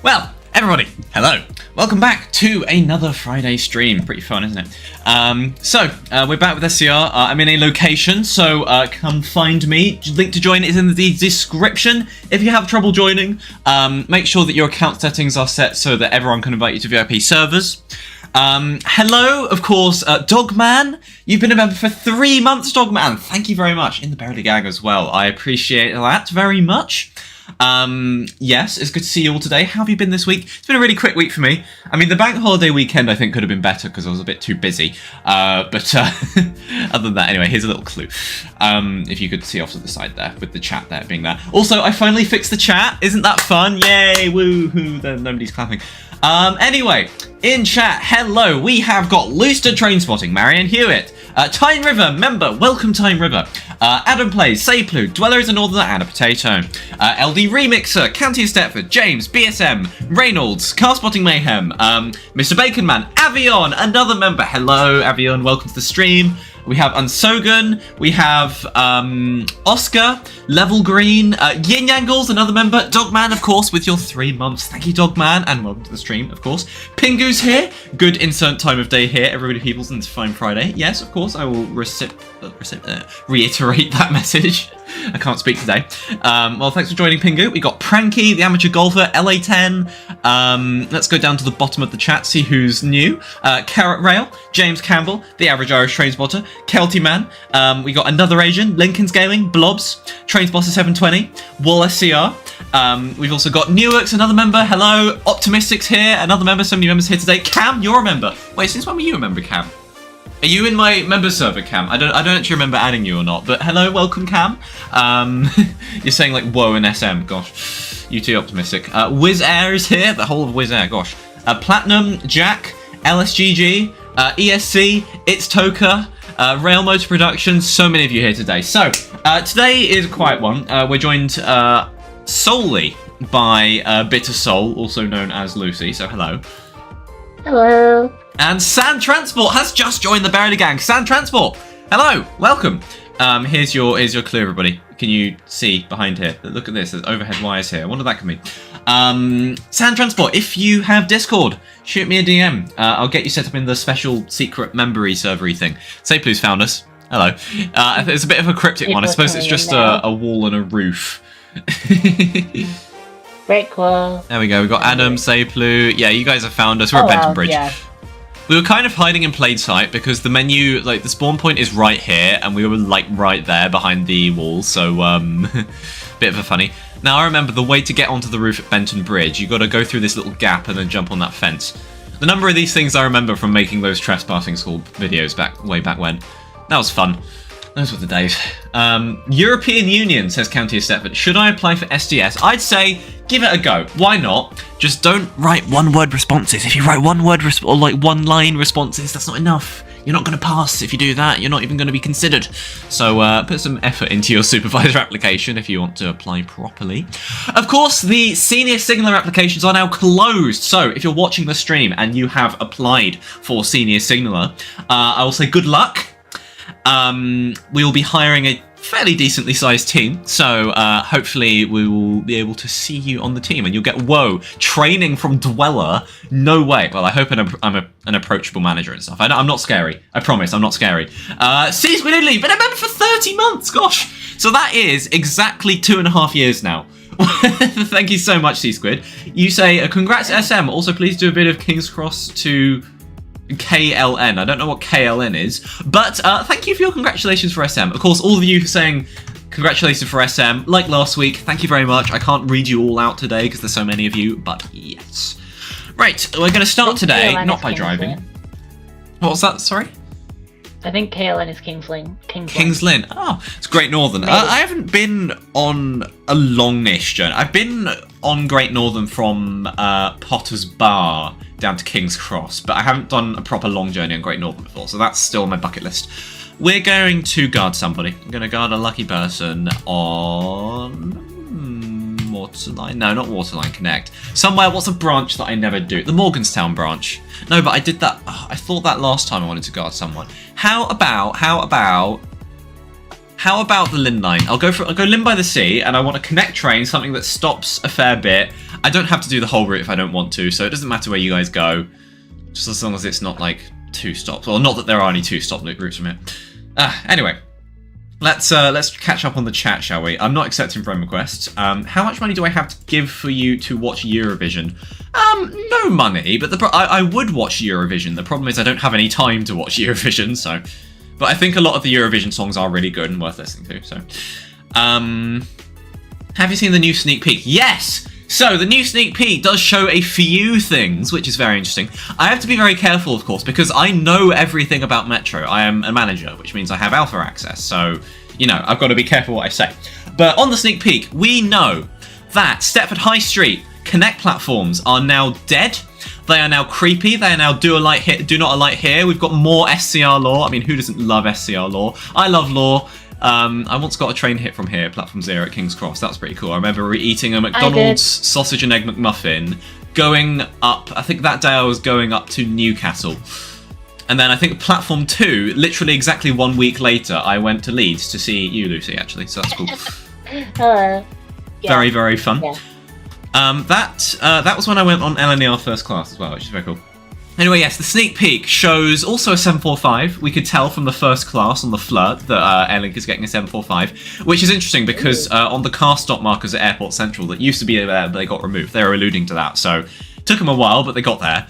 Well, everybody, hello. Welcome back to another Friday stream. Pretty fun, isn't it? We're back with SCR. I'm in a location, so come find me. Link to join is in the description. If you have trouble joining, make sure that your account settings are set so that everyone can invite you to VIP servers. Hello, of course, Dogman. You've been a member for 3 months, Dogman. Thank you very much. In the Barely Gag as well. I appreciate that very much. Yes, it's good to see you all today. How have you been this week? It's been a really quick week for me. I mean, the bank holiday weekend I think could have been better because I was a bit too busy. But other than that, anyway, here's a little clue. If you could see off to the side there with the chat there being there. Also, I finally fixed the chat. Isn't that fun? Yay, woohoo, then nobody's clapping. Anyway, in chat, hello, we have got Looster Train Spotting, Marion Hewitt, Tyne River, member, welcome Tyne River, Adam Plays, Sayplu, Dweller is a Northerner and a Potato, LD Remixer, County of Stepford, James, BSM, Reynolds, Car Spotting Mayhem, Mr. Bacon Man, Avion, another member, hello Avion, welcome to the stream. We have Unsogun, we have Oscar, Level Green, Yin Yangles, another member, Dogman, of course, with your 3 months. Thank you, Dogman, and welcome to the stream, of course. Pingu's here, good insert time of day here, everybody peoples, and it's Fine Friday. Yes, of course, I will reiterate that message. I can't speak today. Well, thanks for joining, Pingu. We got Pranky, the amateur golfer, LA10. Let's go down to the bottom of the chat, see who's new. Carrot Rail, James Campbell, the average Irish train spotter, Kelty Man. We got another Asian, Lincoln's Gaming, Blobs, Train Spotter 720, Wall SCR. We've also got Newark's, another member. Hello, Optimistic's here, another member. So many members here today. Cam, you're a member. Wait, since when were you a member, Cam? Are you in my member server, Cam? I don't actually remember adding you or not, but hello, welcome, Cam. You're saying like whoa and SM, gosh. You too optimistic. Wizz Air is here, the whole of Wizz Air, gosh. Platinum, Jack, LSGG, ESC, It's Toka, Rail Motor Productions, so many of you here today. So, today is a quiet one. We're joined solely by Bitter Soul, also known as Lucy, so hello. Hello. And Sand Transport has just joined the Barely Gang. Sand Transport, hello, welcome. Here's your clue, everybody. Can you see behind here? Look at this. There's overhead wires here. I wonder what that can mean. Sand Transport, if you have Discord, shoot me a DM. I'll get you set up in the special secret membery servery thing. Sayplu's found us. Hello. It's a bit of a cryptic one. I suppose it's just a wall and a roof. Very cool. There we go. We've got Adam, Sayplu. Yeah, you guys have found us. We're at Benton Bridge. Yeah. We were kind of hiding in plain sight because the menu, like the spawn point is right here and we were like right there behind the wall, so bit of a funny. Now I remember the way to get onto the roof at Benton Bridge, you got to go through this little gap and then jump on that fence. The number of these things I remember from making those trespassing school videos way back when. That was fun. Those were the days. European Union, says County of Stepford. Should I apply for SDS? I'd say give it a go. Why not? Just don't write one-word responses. If you write one-word or like one-line responses, that's not enough. You're not going to pass if you do that. You're not even going to be considered. So put some effort into your supervisor application if you want to apply properly. Of course, the senior signaller applications are now closed. So if you're watching the stream and you have applied for senior signaller, I will say good luck. We will be hiring a fairly decently sized team, so hopefully we will be able to see you on the team and you'll get training from Dweller. No way. Well, I hope I'm an approachable manager and stuff. I'm not scary. I promise I'm not scary. C-Squid Italy, been a member for 30 months. Gosh, so that is exactly 2.5 years now. Thank you so much, C-Squid. You say congrats SM. Also, please do a bit of King's Cross to KLN. I don't know what KLN is, but thank you for your congratulations for SM. Of course, all of you saying congratulations for SM, like last week, thank you very much. I can't read you all out today because there's so many of you, but yes. Right, we're going to start today, not by driving. What was that, sorry? I think KLN is King's Lynn. King's Lynn. Oh, it's Great Northern. I haven't been on a longish journey. I've been on Great Northern from Potter's Bar down to King's Cross, but I haven't done a proper long journey on Great Northern before, so that's still on my bucket list. We're going to guard somebody. I'm going to guard a lucky person on Waterline. No, not Waterline Connect. Somewhere, what's a branch that I never do? The Morganstown branch. No, but I did that. Oh, I thought that last time I wanted to guard someone. How about the Lynn line? I'll go Lynn by the Sea, and I want to connect train, something that stops a fair bit. I don't have to do the whole route if I don't want to, so it doesn't matter where you guys go, just as long as it's not like 2 stops. Well, not that there are any 2-stop routes from here. Anyway, let's catch up on the chat, shall we? I'm not accepting friend requests. How much money do I have to give for you to watch Eurovision? No money, but I would watch Eurovision. The problem is I don't have any time to watch Eurovision, so. But I think a lot of the Eurovision songs are really good and worth listening to. So, have you seen the new sneak peek? Yes. So the new sneak peek does show a few things, which is very interesting. I have to be very careful, of course, because I know everything about Metro. I am a manager, which means I have alpha access. So, you know, I've got to be careful what I say. But on the sneak peek, we know that Stepford High Street Connect platforms are now dead. They are now creepy. They are now do not alight here. We've got more SCR lore. I mean, who doesn't love SCR lore? I love lore. I once got a train hit from here, Platform 0 at King's Cross. That was pretty cool. I remember eating a McDonald's sausage and egg McMuffin, going up, I think that day I was going up to Newcastle. And then I think Platform 2, literally exactly 1 week later, I went to Leeds to see you, Lucy, actually. So that's cool. Hello. Yeah. Very, very fun. Yeah. That was when I went on LNER first class as well, which is very cool. Anyway, yes, the sneak peek shows also a 745. We could tell from the first class on the flirt that Airlink is getting a 745, which is interesting because on the car stop markers at Airport Central that used to be there, but they got removed. They were alluding to that, so it took them a while, but they got there.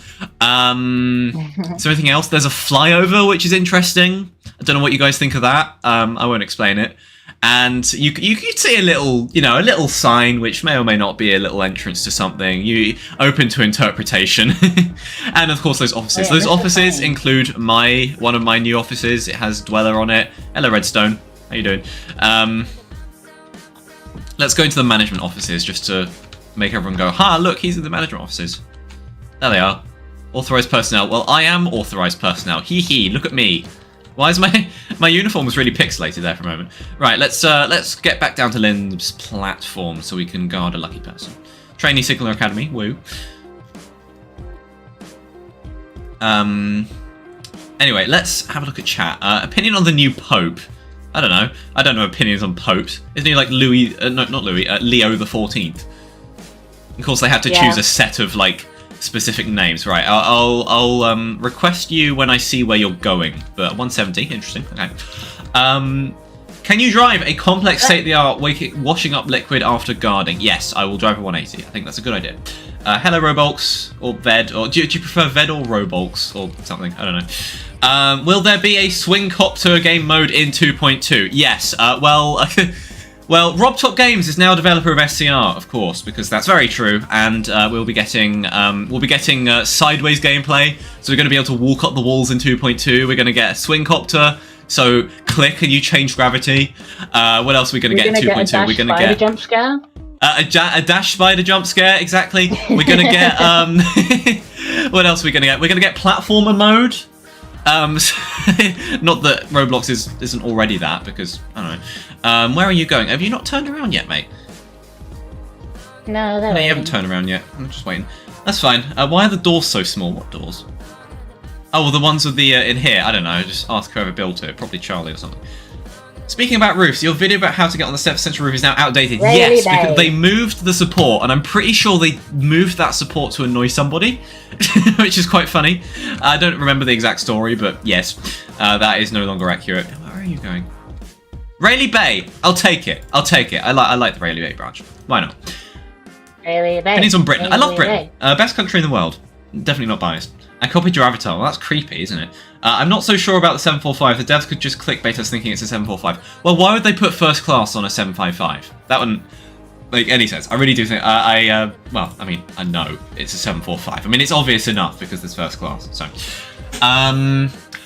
Is there anything else? There's a flyover, which is interesting. I don't know what you guys think of that. I won't explain it. And you could see a little sign, which may or may not be a little entrance to something. You open to interpretation, and of course those offices. Those offices include one of my new offices. It has Dweller on it. Hello, Redstone. How you doing? Let's go into the management offices just to make everyone go, "Ha! Look, he's in the management offices." There they are. Authorized personnel. Well, I am authorized personnel. Hee hee. Look at me. Why is my uniform was really pixelated there for a moment? Right, let's get back down to Lynn's platform so we can guard a lucky person. Trainee Signal Academy, woo. Anyway, let's have a look at chat. Opinion on the new Pope. I don't know. I don't know opinions on popes. Isn't he like Louis? No, not Louis. Leo the 14th. Of course, they had to choose a set of like specific names, right? I'll request you when I see where you're going. But 170, interesting. Okay. Can you drive a complex state-of-the-art washing up liquid after guarding? Yes, I will drive a 180. I think that's a good idea. Hello, Robolks or Ved, or do you prefer Ved or Robolks or something? I don't know. Will there be a swing copter game mode in 2.2? Yes. Well, RobTop Games is now a developer of SCR, of course, because that's very true, and we'll be getting sideways gameplay, so we're going to be able to walk up the walls in 2.2. We're going to get a swing copter, so click and you change gravity. What else are we going to get in 2.2? We're going to get a jump scare. A dash spider jump scare, exactly. We're going to get what else are we going to get? We're going to get platformer mode. Not that Roblox isn't already that, because I don't know. Where are you going? Have you not turned around yet, mate? No, you haven't turned around yet. I'm just waiting. That's fine. Why are the doors so small? What doors? Oh, well, the ones with the in here. I don't know. Just ask whoever built it. Probably Charlie or something. Speaking about roofs, your video about how to get on the Stepford Central roof is now outdated. Really yes, because they moved the support, and I'm pretty sure they moved that support to annoy somebody, which is quite funny. I don't remember the exact story, but yes, that is no longer accurate. Where are you going? Rayleigh Bay. I'll take it. I'll take it. I like the Rayleigh Bay branch. Why not? Rayleigh Bay. Pennies on Britain. Rayleigh I love Britain. Best country in the world. Definitely not biased. I copied your avatar. Well, that's creepy, isn't it? I'm not so sure about the 745. The devs could just clickbait us thinking it's a 745. Well, why would they put first class on a 755? That wouldn't make any sense. I really do think... well, I mean, I know it's a 745. I mean, it's obvious enough because there's first class. So,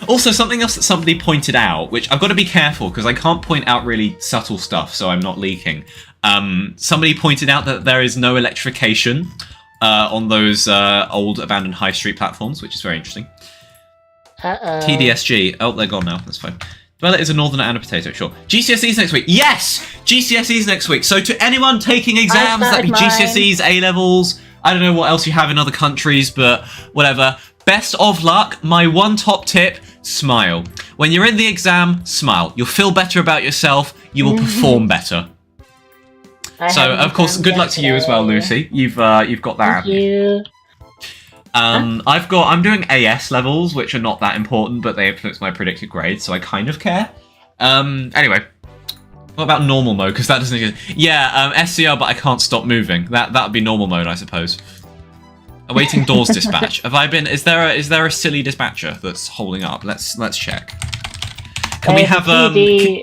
also, something else that somebody pointed out, which I've got to be careful because I can't point out really subtle stuff, so I'm not leaking. Somebody pointed out that there is no electrification on those old abandoned high street platforms, which is very interesting. TDSG. Oh, they're gone now. That's fine. Dweller is a northerner and a potato. Sure. GCSEs next week. Yes! GCSEs next week. So to anyone taking exams, that'd be GCSEs, A-levels, I don't know what else you have in other countries, but whatever. Best of luck. My one top tip, smile. When you're in the exam, smile. You'll feel better about yourself. You will perform better. So, of course, good luck to you as well, Lucy. You've got that. Thank you. I'm doing AS levels, which are not that important, but they influence my predicted grade, so I kind of care. Anyway, what about normal mode? Because that doesn't exist. Yeah, SCR, but I can't stop moving. That would be normal mode, I suppose. Awaiting doors dispatch. Have I been? Is there a silly dispatcher that's holding up? Let's check. Can we have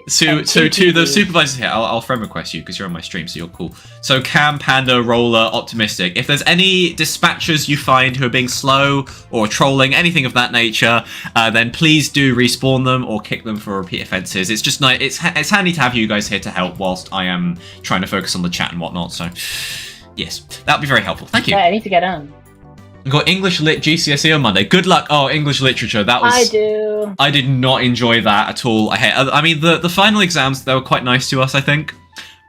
so to the supervisors here? I'll friend request you because you're on my stream, so you're cool. So Cam, Panda, Roller, Optimistic. If there's any dispatchers you find who are being slow or trolling, anything of that nature, then please do respawn them or kick them for repeat offences. It's just nice. It's handy to have you guys here to help whilst I am trying to focus on the chat and whatnot. So yes, that'd be very helpful. Thank you. Yeah, I need to get on. We've got English Lit GCSE on Monday. Good luck. Oh, English Literature. That was. I did not enjoy that at all. I mean, the final exams, they were quite nice to us, I think.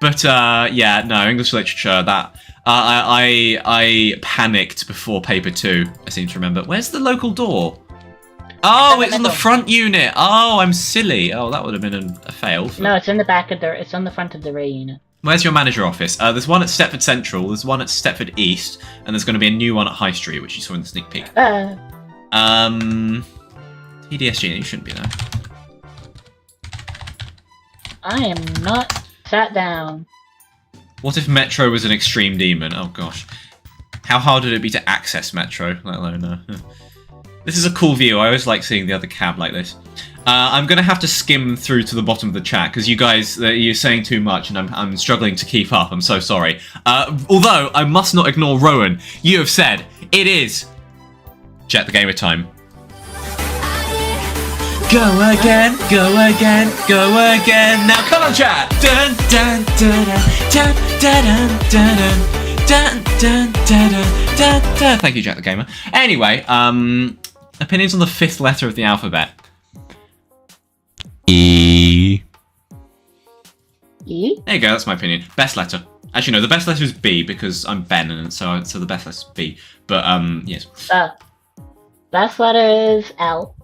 But yeah, no, English Literature. That I panicked before paper 2. I seem to remember. Where's the local door? Oh, it's on the front unit. Oh, I'm silly. Oh, that would have been a fail. No, it's in the back of the. It's on the front of the rear unit. Where's your manager office? There's one at Stepford Central, there's one at Stepford East, and there's going to be a new one at High Street, which you saw in the sneak peek. TDSG, you shouldn't be there. I am not sat down. What if Metro was an extreme demon? Oh gosh. How hard would it be to access Metro, let alone... This is a cool view, I always like seeing the other cab like this. I'm going to have to skim through to the bottom of the chat because you guys, you're saying too much and I'm struggling to keep up. I'm so sorry. Although, I must not ignore Rowan. You have said, it is Jet the Gamer time. Go again, go again, go again. Now come on, chat. Dun, dun, dun, dun, dun, dun, dun, dun, dun, dun, dun. Thank you, Jet the Gamer. Anyway, opinions on the 5th letter of the alphabet. E. E? There you go, that's my opinion. Best letter. Actually, no, the best letter is B because I'm Ben, and so the best letter is B. But, yes. Best letter is L.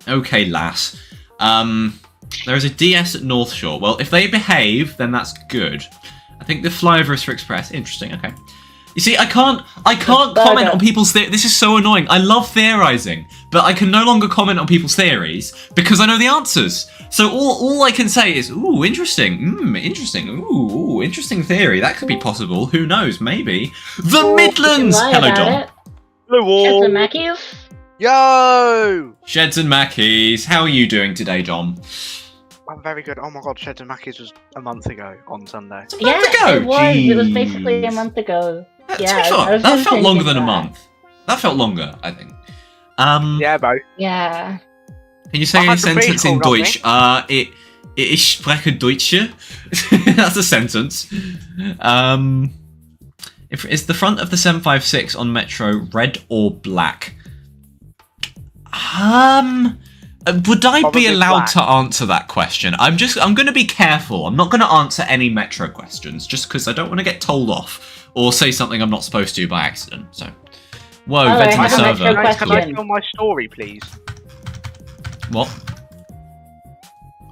Okay, lass. There is a DS at North Shore. Well, if they behave, then that's good. I think the flyover is for Express. Interesting, okay. You see, I can't comment on people's This is so annoying. I love theorizing, but I can no longer comment on people's theories because I know the answers. So all I can say is, ooh, interesting. Interesting. Ooh, interesting theory. That could be possible. Who knows? Maybe. The Midlands! Hello, Dom. Hello, Sheds and Mackies? Yo! Sheds and Mackies. How are you doing today, Dom? I'm very good. Oh my god, Sheds and Mackies was a month ago on Sunday. A month ago? It was. Jeez. It was basically a month ago. Yeah, that felt longer than a month. That felt longer, I think. Yeah, bro. Yeah. Can you say a sentence in Deutsch? Ich spreche Deutsche. That's a sentence. Is the front of the 756 on Metro red or black? Would I be allowed to answer that question? I'm going to be careful. I'm not going to answer any Metro questions just because I don't want to get told off or say something I'm not supposed to by accident. So, whoa, venting the server. Can I tell my story, please? What?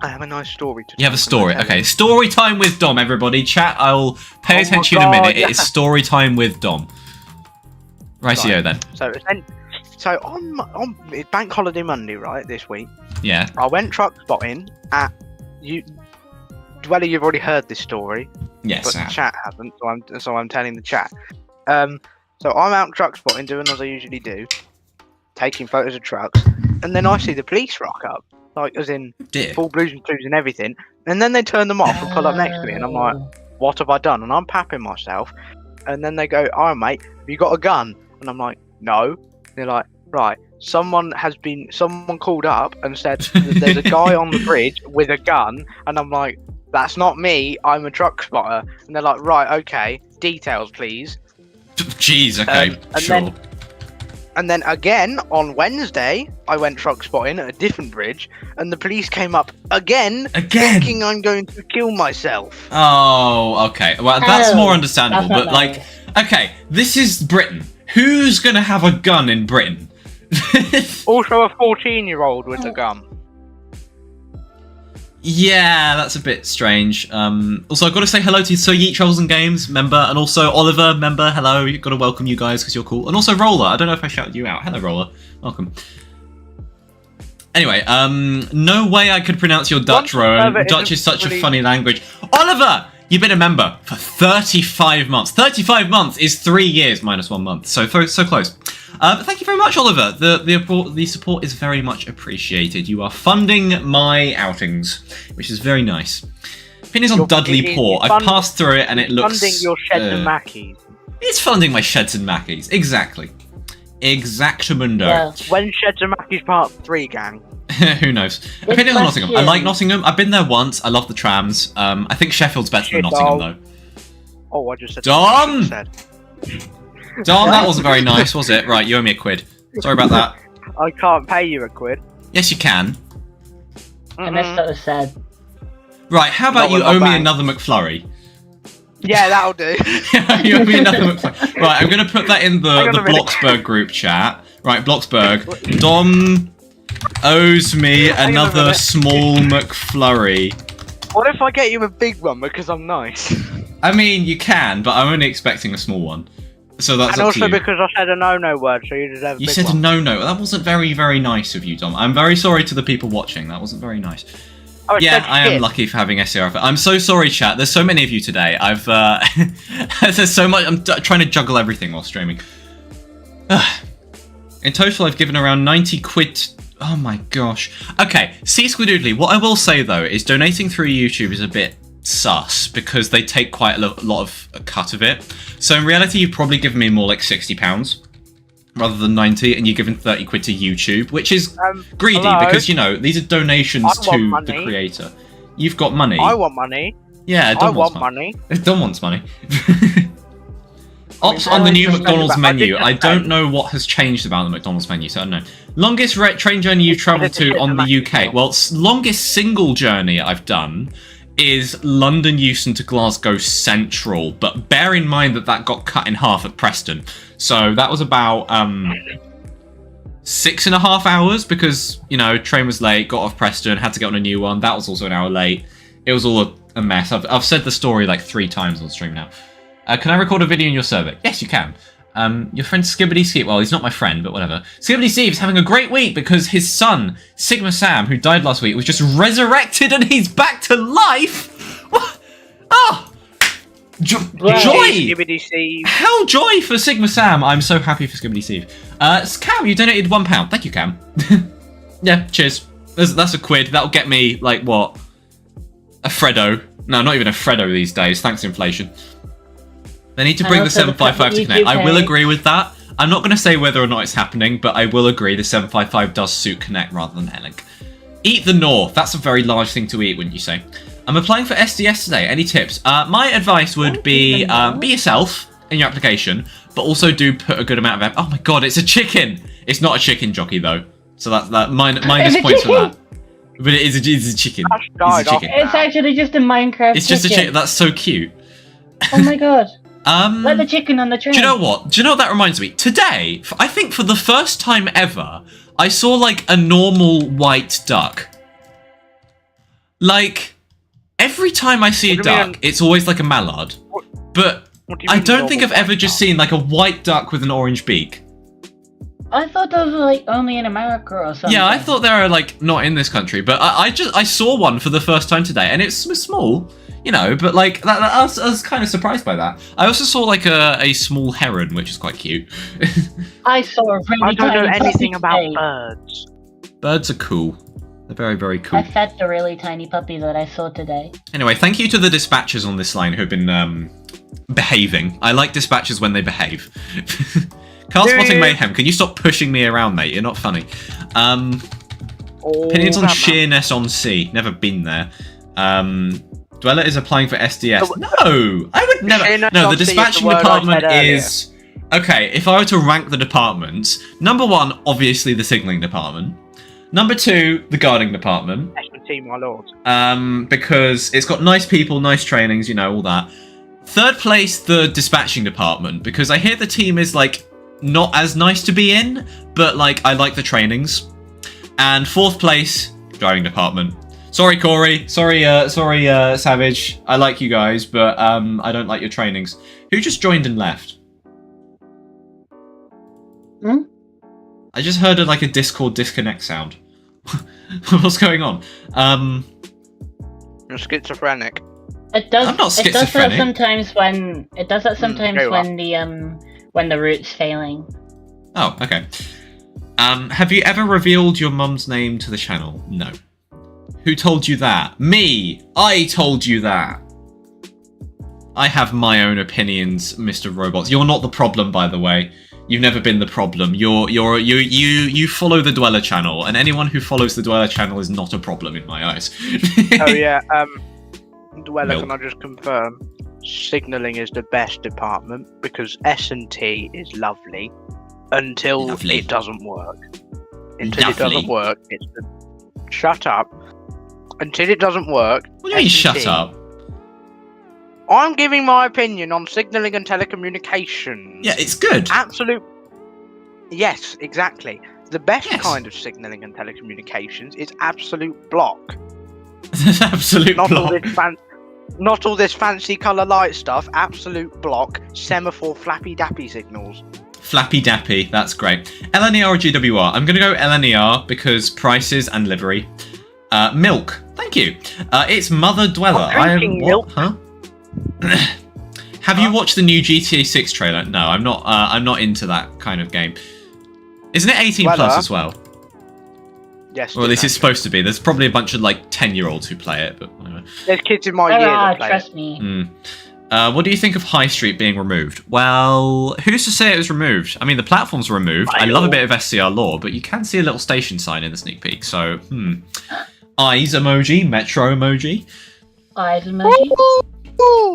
I have a nice story to You have a story. Okay, story time with Dom, everybody. Chat, I'll pay attention in a minute. Yeah. It is story time with Dom. Rightio then. So on Bank Holiday Monday, right, this week. Yeah. I went truck spotting at Dweller, you've already heard this story. Yes. But the chat hasn't, so I'm telling the chat. So I'm out truck spotting, doing as I usually do, taking photos of trucks, and then I see the police rock up, like as in full blues and twos and everything, and then they turn them off and pull up next to me, and I'm like, what have I done? And I'm papping myself, and then they go, oh mate, have you got a gun? And I'm like, no. They're like, right, someone called up and said there's a guy on the bridge with a gun, and I'm like, that's not me, I'm a truck spotter. And they're like, right, okay, details please. Jeez, okay, sure. And then again, on Wednesday, I went truck spotting at a different bridge, and the police came up again, thinking I'm going to kill myself. Oh, okay. Well, that's more understandable, but nice. Okay, this is Britain. Who's going to have a gun in Britain? Also a 14-year-old with a gun. Yeah, that's a bit strange. Also, I've got to say hello to So Yeet Travels and Games member, and also Oliver member. Hello, you've got to welcome you guys because you're cool. And also Roller. I don't know if I shouted you out. Hello, Roller. Welcome. Anyway, no way I could pronounce your Dutch, Rowan. Dutch is such a funny language. Oliver, you've been a member for 35 months. 35 months is 3 years minus 1 month. So close. But thank you very much, Oliver. The support is very much appreciated. You are funding my outings, which is very nice. Opinions on Dudley Port. I've passed through it and it looks... Funding your sheds and mackies. It's funding my sheds and mackies. Exactly. Exactamundo. Well, When Sheds and Mackies Part 3, gang? Who knows? Opinions on Nottingham. I like Nottingham. I've been there once. I love the trams. I think Sheffield's better than Nottingham, though. Oh, I just said... Dom! Dom, that wasn't very nice, was it? Right, you owe me £1. Sorry about that. I can't pay you £1. Yes, you can. and that's so sad. Right, how about Not you with my owe me bank. another McFlurry? Yeah, that'll do. You owe me another McFlurry. Right, I'm going to put that in the Hang on a minute. Bloxburg group chat. Right, Bloxburg. Dom owes me on a another minute. small McFlurry. What if I get you a big one because I'm nice? I mean, you can, but I'm only expecting a small one. So that's And up to also you. because I said a no-no word, so you deserve a You big said one. no. That wasn't very, very nice of you, Dom. I'm very sorry to the people watching. That wasn't very nice. Oh, it's Yeah, said I am shit. lucky for having SCR. I'm so sorry, chat. There's so many of you today. I've there's so much. I'm trying to juggle everything while streaming. In total, I've given around 90 quid. Oh my gosh. Okay, see Squidoodly. What I will say though is donating through YouTube is a bit sus because they take quite a lot of a cut of it. So in reality, you've probably given me more like £60 rather than 90, and you're giving 30 quid to YouTube, which is greedy hello? because, you know, these are donations I want to money. the creator. You've got money. I want money. Yeah, I Dom want wants money. Dom wants money. Ops I on the always new just McDonald's remember- I did menu. just I don't say- know what has changed about the McDonald's menu, so I don't know. Longest train journey you've travelled to on the UK? Well, longest single journey I've done is London Euston to Glasgow Central, but bear in mind that that got cut in half at Preston. So that was about 6.5 hours because, you know, train was late, got off Preston, had to get on a new one. That was also an hour late. It was all a mess. I've said the story like 3 times on stream now. Can I record a video in your server? Yes, you can. Your friend Skibbity Steve, well, he's not my friend, but whatever. Skibbity Steve's having a great week because his son, Sigma Sam, who died last week, was just resurrected and he's back to life! What? Oh! Joy! Skibbity Steve. How joy for Sigma Sam! I'm so happy for Skibbity Steve. Cam, you donated £1. Thank you, Cam. Yeah, cheers. That's £1. That'll get me, like, what? A Freddo. No, not even a Freddo these days, thanks to inflation. They need to bring the 755 to Connect. I will agree with that. I'm not going to say whether or not it's happening, but I will agree the 755 does suit Connect rather than Hellink. Eat the North. That's a very large thing to eat, wouldn't you say? I'm applying for SDS today. Any tips? My advice would be yourself in your application, but also do put a good amount of effort. Oh my god, it's a chicken! It's not a chicken jockey, though. So that minus points for that. But it is a chicken. It's a chicken. It's actually just a Minecraft It's just a chicken. That's so cute. Oh my god. Let the chicken on the train. Do you know what? Do you know what that reminds me? Today, I think for the first time ever, I saw like a normal white duck. Like, every time I see a duck, it's always like a mallard. But I don't think I've ever just seen like a white duck with an orange beak. I thought those were like only in America or something. Yeah, I thought they were like not in this country, but I saw one for the first time today, and it's small, you know. But like I was kind of surprised by that. I also saw like a small heron, which is quite cute. I saw a really I don't know tiny anything puppy about today. birds. Birds are cool. They're very, very cool. I fed the really tiny puppy that I saw today. Anyway, thank you to the dispatchers on this line who've been behaving. I like dispatchers when they behave. Car spotting mayhem. Can you stop pushing me around, mate? You're not funny. Opinions on Sheerness on Sea. Never been there. Dweller is applying for SDS. No, I would never. No, the dispatching department is. Okay, if I were to rank the departments, number 1, obviously the signalling department. Number 2, the guarding department. Team, my lord. Because it's got nice people, nice trainings, you know, all that. 3rd place, the dispatching department, because I hear the team is like not as nice to be in, but like I like the trainings. And 4th place, driving department. Sorry, Corey. Sorry, Savage. I like you guys, but I don't like your trainings. Who just joined and left? Hmm? I just heard a Discord disconnect sound. What's going on? You're schizophrenic. It does. I'm not It does that schizophrenic. sometimes when very well. when the route's failing. Oh, okay. Have you ever revealed your mum's name to the channel? No. Who told you that? Me! I told you that! I have my own opinions, Mr. Robots. You're not the problem, by the way. You've never been the problem. You follow the Dweller channel, and anyone who follows the Dweller channel is not a problem in my eyes. Oh yeah, Dweller, Milk. can I just confirm? Signalling is the best department because S&T is lovely until Lovely. it doesn't work. Until it Lovely. doesn't work, it's the... Shut up. Until it doesn't work. What do you mean, S&T shut up? I'm giving my opinion on signalling and telecommunications. Yeah, it's good. Absolute. Yes, exactly. The best Yes. kind of signalling and telecommunications is absolute block. Absolute Not all block. this not all this fancy colour light stuff. Absolute block. Semaphore flappy dappy signals. Flappy Dappy, that's great. LNER or GWR? I'm going to go LNER because prices and livery. Milk, thank you. It's Mother Dweller. I'm drinking milk. Huh? Have you watched the new GTA 6 trailer? No, I'm not. I'm not into that kind of game. Isn't it 18 plus Dweller. as well? Yes. Or at least it's supposed to be. There's probably a bunch of 10-year-olds who play it, but whatever. There's kids in my year that play Trust it. me. What do you think of High Street being removed? Well, who's to say it was removed? I mean, the platform's were removed. I love a bit of SCR lore, but you can see a little station sign in the sneak peek. So, Eyes emoji, Metro emoji. Eyes emoji.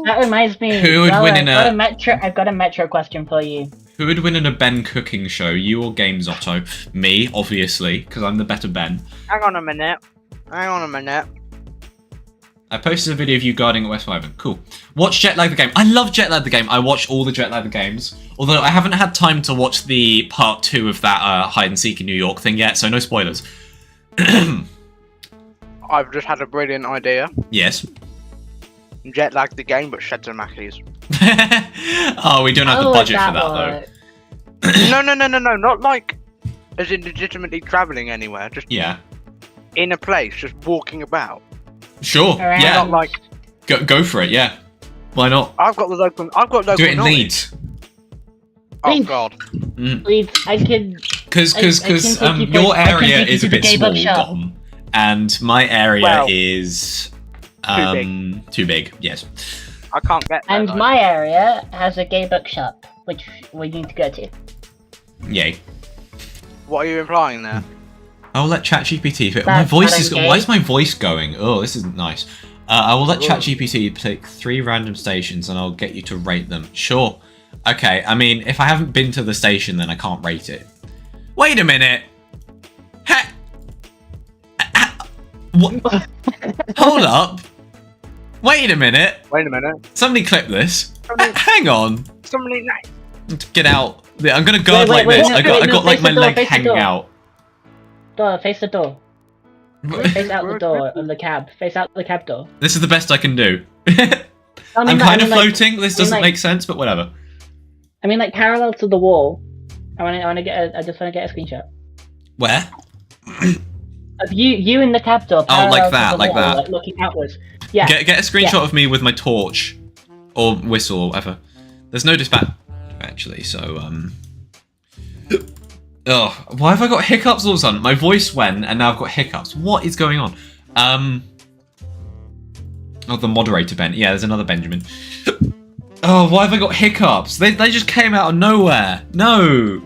That reminds me. Who would win in I've got a Metro question for you. Who would win in a Ben cooking show? You or Games Otto? Me, obviously, because I'm the better Ben. Hang on a minute. I posted a video of you guarding at West Wyvern. Cool. Watch Jetlag the game. I love Jetlag the game. I watch all the Jetlag the games. Although I haven't had time to watch the part 2 of that hide and seek in New York thing yet, so no spoilers. I've just had a brilliant idea. Yes. Jet lag the game, but sheds and mackies. Oh, we don't have the budget for that though. No, not as in legitimately travelling anywhere. Just in a place, just walking about. Sure. Around. Yeah. Not Go for it. Yeah. Why not? I've got local Do it in knowledge. Leeds. Oh Leeds. god. Leeds, I could. Because I can take you your I can area take you is a to the bit gay small, bookshop. Dom, and my area Well, is too big. Yes. I can't get there. And though. my area has a gay bookshop, which we need to go to. Yay. What are you implying there? I'll let ChatGPT. My That's voice not is. okay. Why is my voice going? Oh, this isn't nice. I will let ChatGPT pick 3 random stations, and I'll get you to rate them. Sure. Okay. I mean, if I haven't been to the station, then I can't rate it. Wait a minute. What? Hold up. Wait a minute. Somebody clip this. Hang on. Somebody. Get out. I'm gonna guard Wait, like this. no, I got face like my the door, leg face the hanging door. out. Door, face the door. Face out the door of the cab. Face out the cab door. This is the best I can do. I I'm kind of floating. This doesn't like- make sense, but whatever. I mean, like parallel to the wall. I just want to get a screenshot Where? of you in the cab door. Oh, like parallel to that, the like wall, that. like looking outwards. Yeah. Get a screenshot of me with my torch, or whistle, or whatever. There's no dispatch actually, so Oh, why have I got hiccups all of a sudden? My voice went, and now I've got hiccups. What is going on? Oh, the moderator Ben. Yeah, there's another Benjamin. Oh, why have I got hiccups? They just came out of nowhere. No.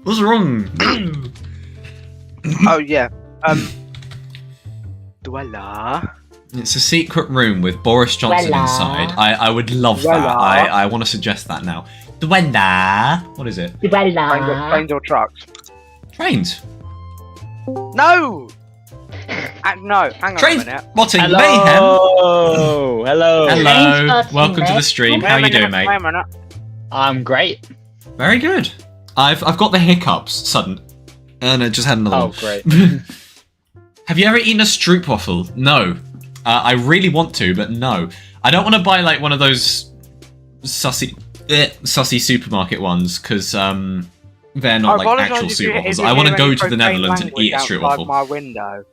What's wrong? Oh yeah. Dweller. It's a secret room with Boris Johnson Dweller. inside. I would love that. Dweller. I want to suggest that now. Dweller. What is it? Trains or trucks? Trains. No. No. Hang on Trains a minute. spotting mayhem. Hello. Hello. Hello. Trains Welcome to the spotting, stream. Wait How a you doing, minute, mate? Wait a minute. I'm great. Very good. I've got the hiccups sudden, and I just had another Oh, one. great. Have you ever eaten a stroopwafel? No. I really want to, but no. I don't want to buy like one of those sussy supermarket ones because they're not like actual stroopwafels. I want to go to the Netherlands and eat a stroopwafel. My window.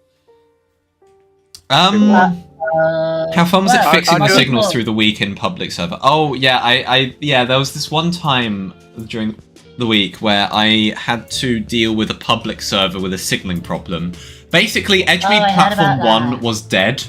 How fun was it fixing the signals through the week in public server? Oh yeah, yeah. There was this one time during the week where I had to deal with a public server with a signaling problem. Basically, Edgemead Platform 1 was dead.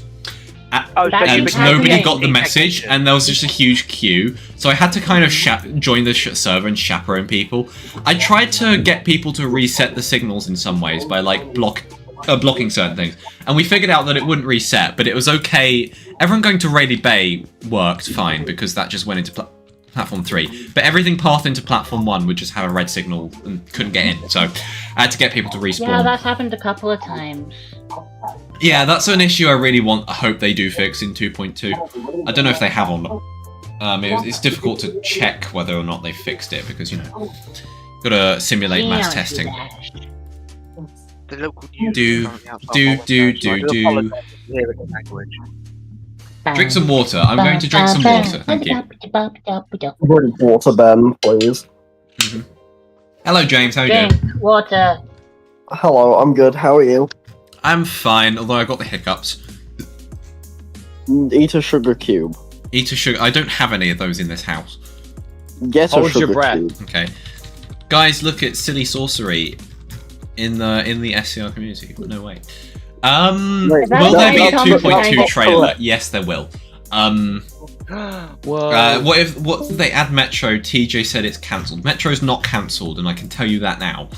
And nobody got the message, and there was just a huge queue. So I had to kind of join the server and chaperone people. I tried to get people to reset the signals in some ways by like blocking certain things, and we figured out that it wouldn't reset, but it was okay. Everyone going to Rayleigh Bay worked fine because that just went into Platform 3, but everything path into Platform 1 would just have a red signal and couldn't get in, so I had to get people to respawn. Yeah, that's happened a couple of times. Yeah, that's an issue I really hope they do fix in 2.2. I don't know if they have or not. It's difficult to check whether or not they fixed it because, you know, gotta simulate mass testing. Do. Drink some water. I'm going to drink some water. Thank you. Water, Ben, please. Hello, James. How are you doing? Drink water. Hello, I'm good. How are you? I'm fine, although I got the hiccups. Eat a sugar cube. Eat a sugar. I don't have any of those in this house. Get a sugar breath. cube. Okay, guys, look at silly sorcery in the SCR community. No way. Will there be a 2.2 trailer? Yes, there will. What if they add Metro? TJ said it's cancelled. Metro's not cancelled, and I can tell you that now.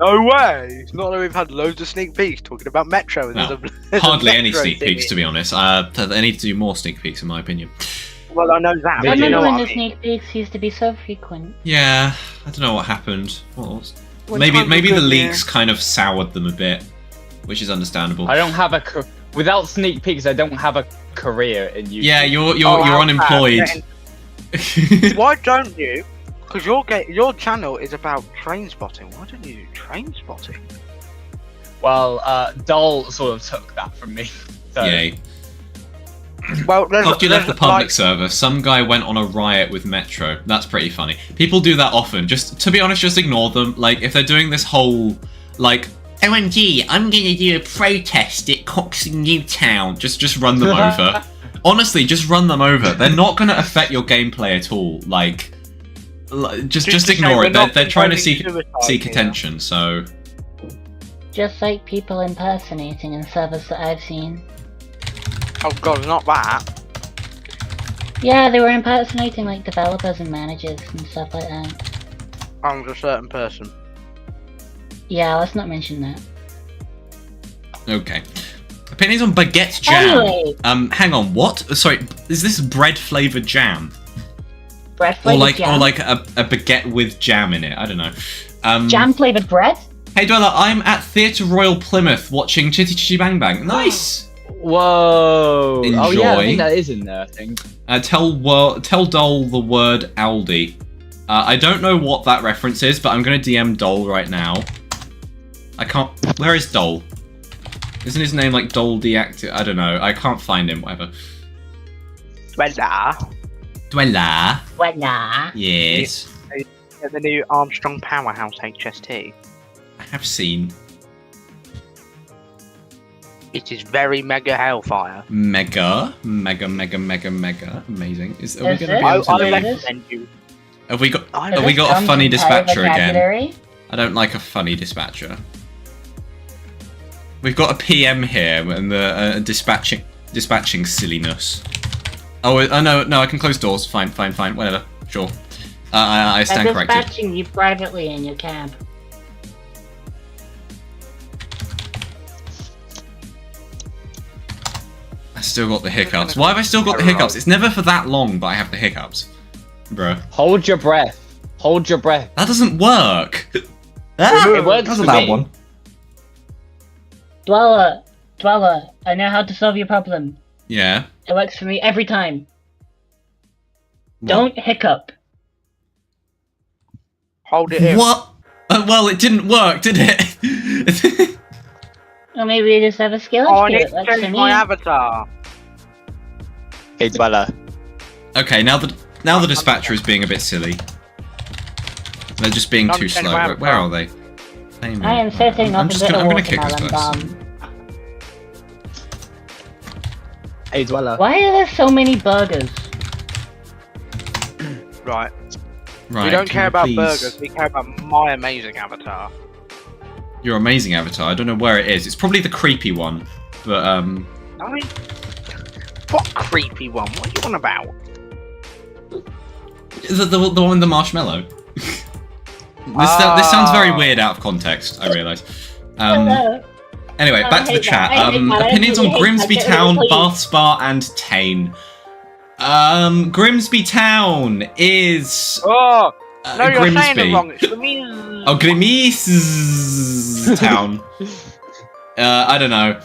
No way! It's not that we've had loads of sneak peeks talking about Metro. And No, hardly any sneak peeks, to be honest. They need to do more sneak peeks, in my opinion. Well, I know that. I remember when the sneak peeks used to be so frequent. Yeah, I don't know what happened. Maybe the leaks kind of soured them a bit, which is understandable. I don't have without sneak peeks. I don't have a career in YouTube. Yeah, you're unemployed. Why don't you? Because your channel is about train spotting. Why don't you do train spotting? Well, Dol sort of took that from me. So. Yay. Well, after you left the public server, some guy went on a riot with Metro. That's pretty funny. People do that often. Just to be honest, just ignore them. Like if they're doing this whole like OMG, I'm gonna do a protest at Cox in Newtown. Just run them over. Honestly, just run them over. They're not gonna affect your gameplay at all. Like just ignore it. They're trying to seek attention. So just like people impersonating in servers that I've seen. Oh god, not that. Yeah, they were impersonating like developers and managers and stuff like that. I'm a certain person. Yeah, let's not mention that. Okay. Opinions on baguette jam. Anyway. Hang on, what? Sorry, is this bread flavored jam? Bread flavored jam? Or like a baguette with jam in it, I don't know. Jam flavored bread? Hey Dweller, I'm at Theatre Royal Plymouth watching Chitty Chitty Bang Bang. Nice! Whoa! Enjoy. Oh yeah, I think that is in there, I think. Tell Dole the word Aldi. I don't know what that reference is, but I'm gonna DM Dole right now. I can't... Where is Dole? Isn't his name like Dole Deactive? I don't know. I can't find him, whatever. Dweller. Yes. The new Armstrong Powerhouse HST. I have seen. It is very mega hellfire. Mega. Amazing. Are we going to be able to leave? Have we got a funny dispatcher again? I don't like a funny dispatcher. We've got a PM here and the dispatching silliness. Oh no, I can close doors. Fine, whatever. Sure. I stand corrected. I'm dispatching you privately in your cab. I still got the hiccups. Why have I still got the hiccups? It's never for that long, but I have the hiccups. Bruh. Hold your breath. Hold your breath. That doesn't work. It works. That's a bad one. Dweller, I know how to solve your problem. Yeah. It works for me every time. What? Don't hiccup. Hold it in. What? Well, it didn't work, did it? Or maybe we just have a skeleton. Oh, I need to change my avatar. Hey, Dweller. Okay, now the dispatcher is being a bit silly. They're just being too slow. Where are they? I am setting up I'm gonna kick this person. Hey, Dweller. Why are there so many burgers? Right. Right. We don't care about please... burgers. We care about my amazing avatar. Your amazing avatar. I don't know where it is. It's probably the creepy one, but I mean, what creepy one? What are you on about? The one with the marshmallow. This sounds very weird out of context, I realise. Anyway, back to the chat. Opinions on Grimsby Town, Bath Spa, and Tane. Grimsby Town is... Oh! No, you're Grimsby. saying it wrong. It's Grimsby. Oh, Grimsby Town. I don't know.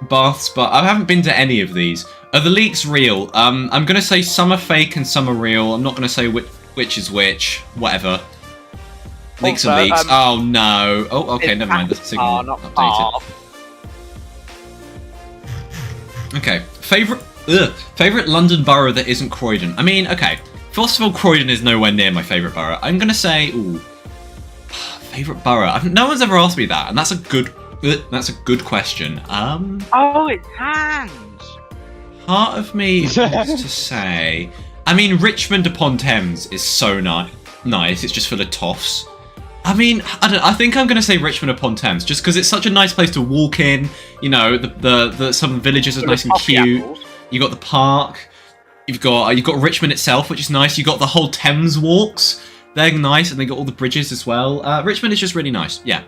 Bath Spa. I haven't been to any of these. Are the leaks real? I'm going to say some are fake and some are real. I'm not going to say which is which. Whatever. Leaks Also, are leaks. Oh no. Oh, okay, never mind. The signal not updated. Okay. Favorite London borough that isn't Croydon. I mean, okay. First of all, Croydon is nowhere near my favourite borough. I'm gonna say, favourite borough. No one's ever asked me that, and that's a good question. Oh, it's hands. Part of me wants to say, I mean, Richmond upon Thames is so nice. It's just full of toffs. I mean, I think I'm gonna say Richmond upon Thames, just because it's such a nice place to walk in. You know, the some villages are nice and cute. Apples. You got the park. You've got Richmond itself, which is nice. You got the whole Thames walks. They're nice, and they got all the bridges as well. Richmond is just really nice. Yeah,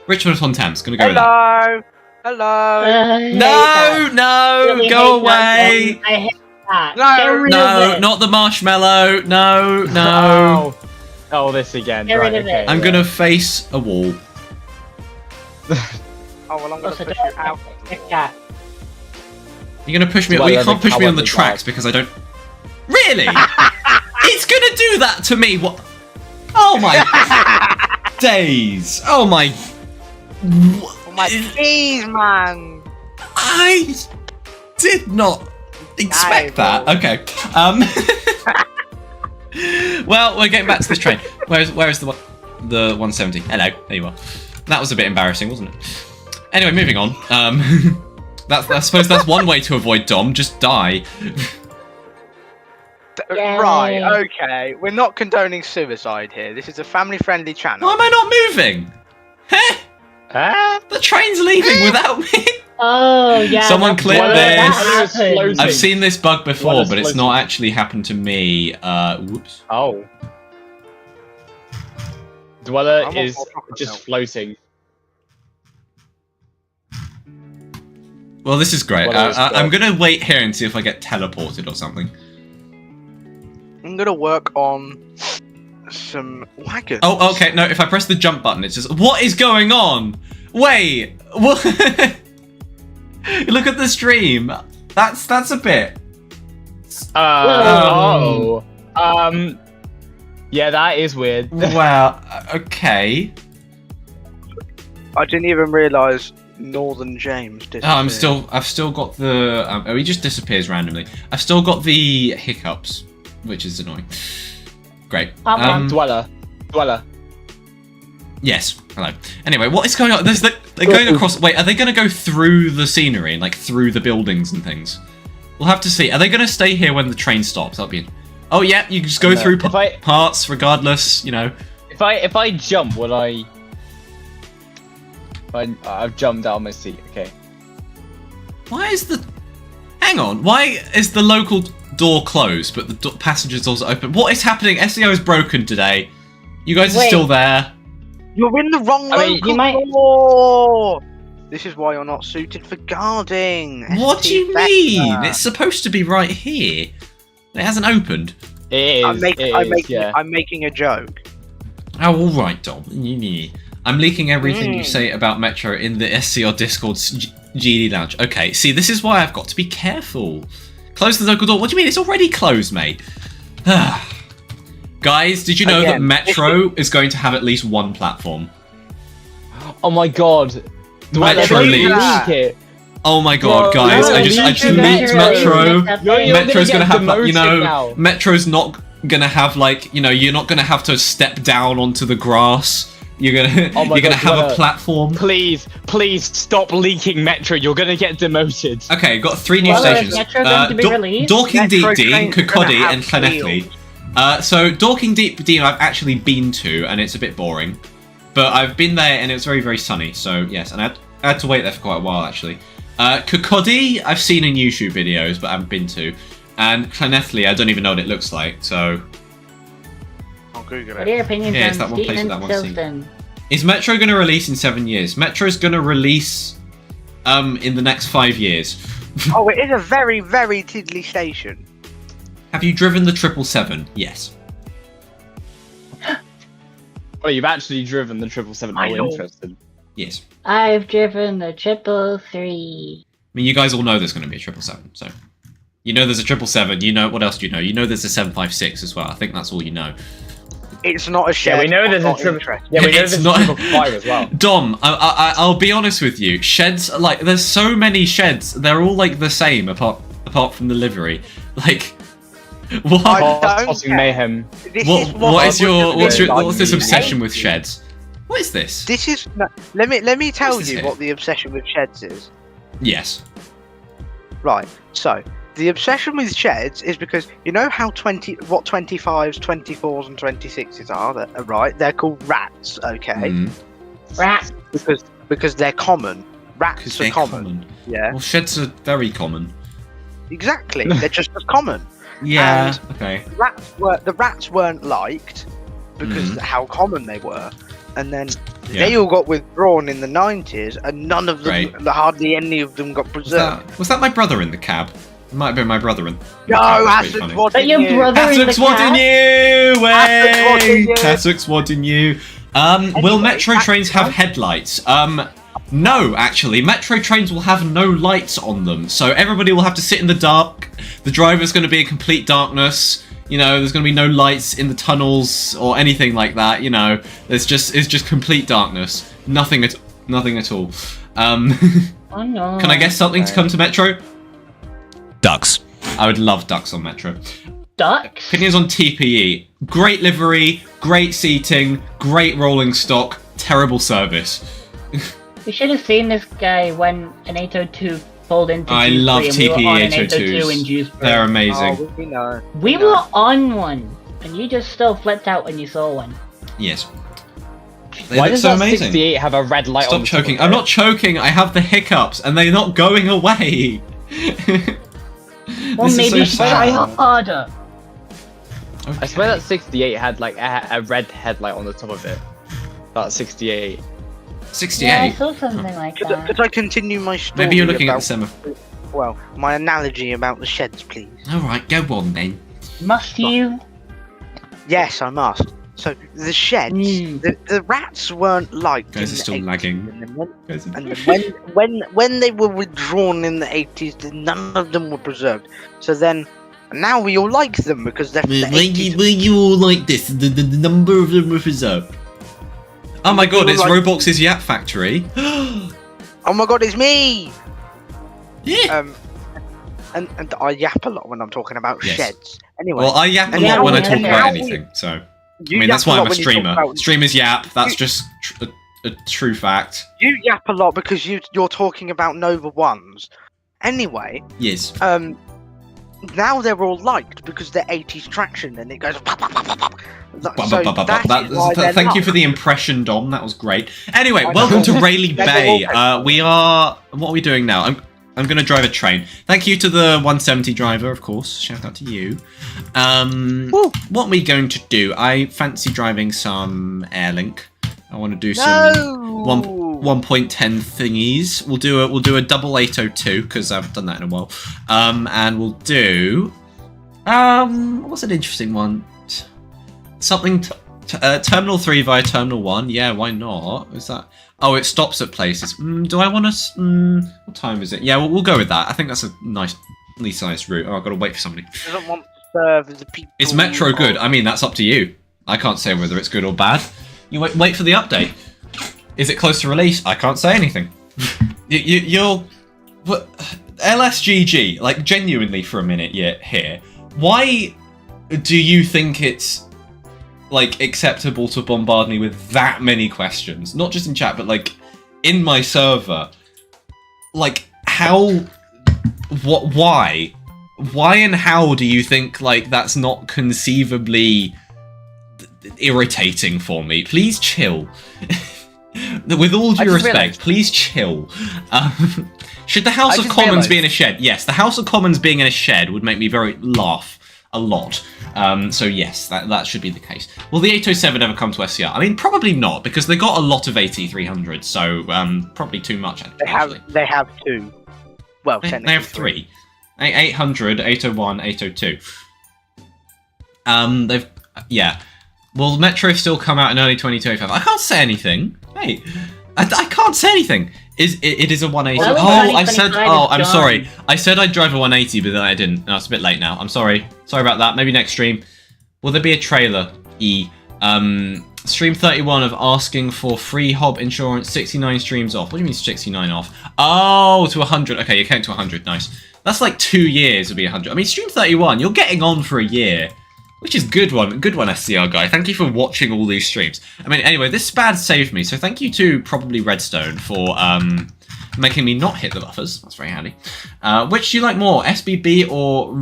Richmond upon Thames. Gonna go with that. Hello. No, Really go hate that. away. I hate that. No, Get rid No, of it. not the marshmallow. No. Oh, this again. Get Right, rid of okay. it. I'm gonna face a wall. Oh, well, I'm gonna Also, push you out. Yeah. You're gonna push me. Well, Well, you yeah, can't the push me on the cowardly tracks dog. because I don't. Really? It's gonna do that to me. What? Oh my days! Oh my. Oh my jeez, man. I did not expect that. Okay. Well, we're getting back to this train. Where is the 170? Hello. There you are. That was a bit embarrassing, wasn't it? Anyway, moving on. I suppose that's one way to avoid Dom. Just die. Yay. Right, okay. We're not condoning suicide here. This is a family-friendly channel. Why am I not moving? Huh? Ah? The train's leaving without me. Oh, yeah. Someone that's clip what this. happened. I've seen this bug before, What is but it's floating? not actually happened to me. Whoops. Oh. Dweller I'm on is full chocolate just milk. floating. Well, this is great. Well, it's I'm good. gonna wait here and see if I get teleported or something. I'm gonna work on some wagons. Oh, okay. No, if I press the jump button, it's just... What is going on? Wait. What? Look at the stream. That's a bit... Yeah, that is weird. Wow. Okay. I didn't even realise Northern James did. Oh, I've still got the... oh, he just disappears randomly. I've still got the hiccups, which is annoying. Great. Dweller. Yes. Hello. Anyway, what is going on? They're going across... Wait, are they going to go through the scenery and, like, through the buildings and things? We'll have to see. Are they going to stay here when the train stops? That'll be... Oh, yeah, you just go No. through If I- parts regardless, you know. If I jump, will I? I've jumped out of my seat. Okay. Why is the... Hang on. Why is the local door closed, but the passenger doors are open? What is happening? SCR is broken today. You guys are Wait. still there. You're in the wrong I mean, local you might- door! This is why you're not suited for guarding. What do you ST mean? Vector. It's supposed to be right here. It hasn't opened. It is. I'm making a joke. Oh, all right, Dom. I'm leaking everything you say about Metro in the SCR Discord's GD Lounge. Okay, see, this is why I've got to be careful. Close the local door. What do you mean? It's already closed, mate. Guys, did you know that Again, Metro is going to have at least one platform? Oh my god. Metro leaks. Oh my god, guys! I just leaked Metro. Metro's gonna have, you know, Metro's not gonna have like, you know, you're not gonna have to step down onto the grass. You're gonna have a platform. Please stop leaking Metro. You're gonna get demoted. Okay, got 3 new stations. Dorking Deep Dean, Kirkcaldy, and Llanelli. So Dorking Deep Dean I've actually been to, and it's a bit boring. But I've been there, and it's very, very sunny. So yes, and I had to wait there for quite a while actually. Kirkcaldy I've seen in YouTube videos, but I haven't been to. And Llanelli I don't even know what it looks like. So. I'll Google it. What are your opinions Yeah, it's on that one place Steven with that one scene. Silston? Is Metro going to release in 7 years? Metro's going to release in the next 5 years. Oh, it is a very, very tiddly station. Have you driven the 777? Yes. Oh, you've actually driven the 777. I'm interested. Yes. I've driven the 333. I mean, you guys all know there's going to be a 777, so... You know there's a 777, you know... What else do you know? You know there's a 756 as well. I think that's all you know. It's not a shed. Yeah, we know there's a 755 as well. Dom, I'll be honest with you. Sheds, like, there's so many sheds. They're all, like, the same, apart from the livery. Like... What? Tossing mayhem. What's this obsession with sheds? What is this? This is let me tell you what the obsession with sheds is. Yes. Right. So the obsession with sheds is because you know how 25s, 24s, and 26s are, right? They're called rats. Okay. Rats. Because they're common. Rats are common. Yeah. Well, sheds are very common. Exactly. They're just as common. Yeah. And okay. The rats weren't liked because of how common they were, and then they all got withdrawn in the 90s, and none of them, hardly any of them, got preserved. Was that my brother in the cab? It might have been my brother in. No, Hassoc's wadding you. Hassoc's wadding you. Way. Hassoc's wadding you. Will Metro trains have headlights? No, actually, Metro trains will have no lights on them, so everybody will have to sit in the dark. The driver's going to be in complete darkness. You know, there's going to be no lights in the tunnels or anything like that. You know, it's just complete darkness. Nothing at all. Oh no. Can I guess something to come to Metro? Ducks. I would love ducks on Metro. Ducks? Opinions on TPE. Great livery, great seating, great rolling stock, terrible service. We should have seen this guy when an 802 pulled into I Dewsbury love and TPE we were on an 802s. in Dewsbury. They're amazing. Oh, we were on one, and you just still flipped out when you saw one. Yes. They Why look does so that amazing. 68 have a red light on? Stop choking. I'm not choking. I have the hiccups, and they're not going away. Well, maybe try harder. Okay. I swear that 68 had like a red headlight on the top of it. That 68. 68. Yeah, I saw something like that. Could I continue my story? Maybe you're looking at about, the semaphore. Well, my analogy about the sheds, please. Alright, go on then. Must you? Yes, I must. So the sheds, the rats weren't liked. Guys are still lagging. And when they were withdrawn in the 80s, none of them were preserved. So then, now we all like them because they're. Why you all like this? The number of them were preserved. Oh my god, it's Roblox's Yap Factory. Oh my god, it's me! Yeah. And I yap a lot when I'm talking about sheds. Anyway. Well, I yap a lot when I talk about anything, so. I mean, that's why I'm a streamer. Streamers yap, that's just a true fact. You yap a lot because you're talking about Nova 1s. Anyway. Yes. Now they're all liked because they're 80s traction and it goes. Thank you for the impression, Dom. That was great. Anyway, welcome to Rayleigh Bay. What are we doing now? I'm going to drive a train. Thank you to the 170 driver, of course. Shout out to you. What are we going to do? I fancy driving some Airlink. I want to do some 1.10 thingies. We'll do a double 802 because I haven't done that in a while. And we'll do what's an interesting one? Something Terminal 3 via Terminal 1. Yeah, why not? Is that? Oh, it stops at places. Do I want to? What time is it? Yeah, we'll go with that. I think that's a nicely sized route. Oh, I've got to wait for somebody. Doesn't want to serve the people. Is Metro good? I mean, that's up to you. I can't say whether it's good or bad. You wait for the update. Is it close to release? I can't say anything. You're what, LSGG, like genuinely for a minute here. Why do you think it's like acceptable to bombard me with that many questions? Not just in chat, but like in my server. Like how, what, why and how do you think like that's not conceivably irritating for me? Please chill. With all due respect, please chill. Should the House of Commons be in a shed? Yes, the House of Commons being in a shed would make me laugh a lot. So yes, that should be the case. Will the 807 ever come to SCR? I mean, probably not, because they got a lot of AT300s, so probably too much. Actually. They have two. Well, they have three. 800, 801, 802. Yeah. Will Metro still come out in early 2025? I can't say anything. Hey, I can't say anything. It is a 180. I'm sorry. I said I'd drive a 180, but then I didn't. No, it's a bit late now. I'm sorry. Sorry about that. Maybe next stream. Will there be a trailer? Stream 31 of asking for free hob insurance, 69 streams off. What do you mean 69 off? Oh, to 100. Okay, you came to 100. Nice. That's like 2 years would be 100. I mean, stream 31, you're getting on for a year. Which is good one, SCR guy. Thank you for watching all these streams. I mean, anyway, this spad saved me, so thank you to probably Redstone for making me not hit the buffers. That's very handy. Which do you like more, SBB or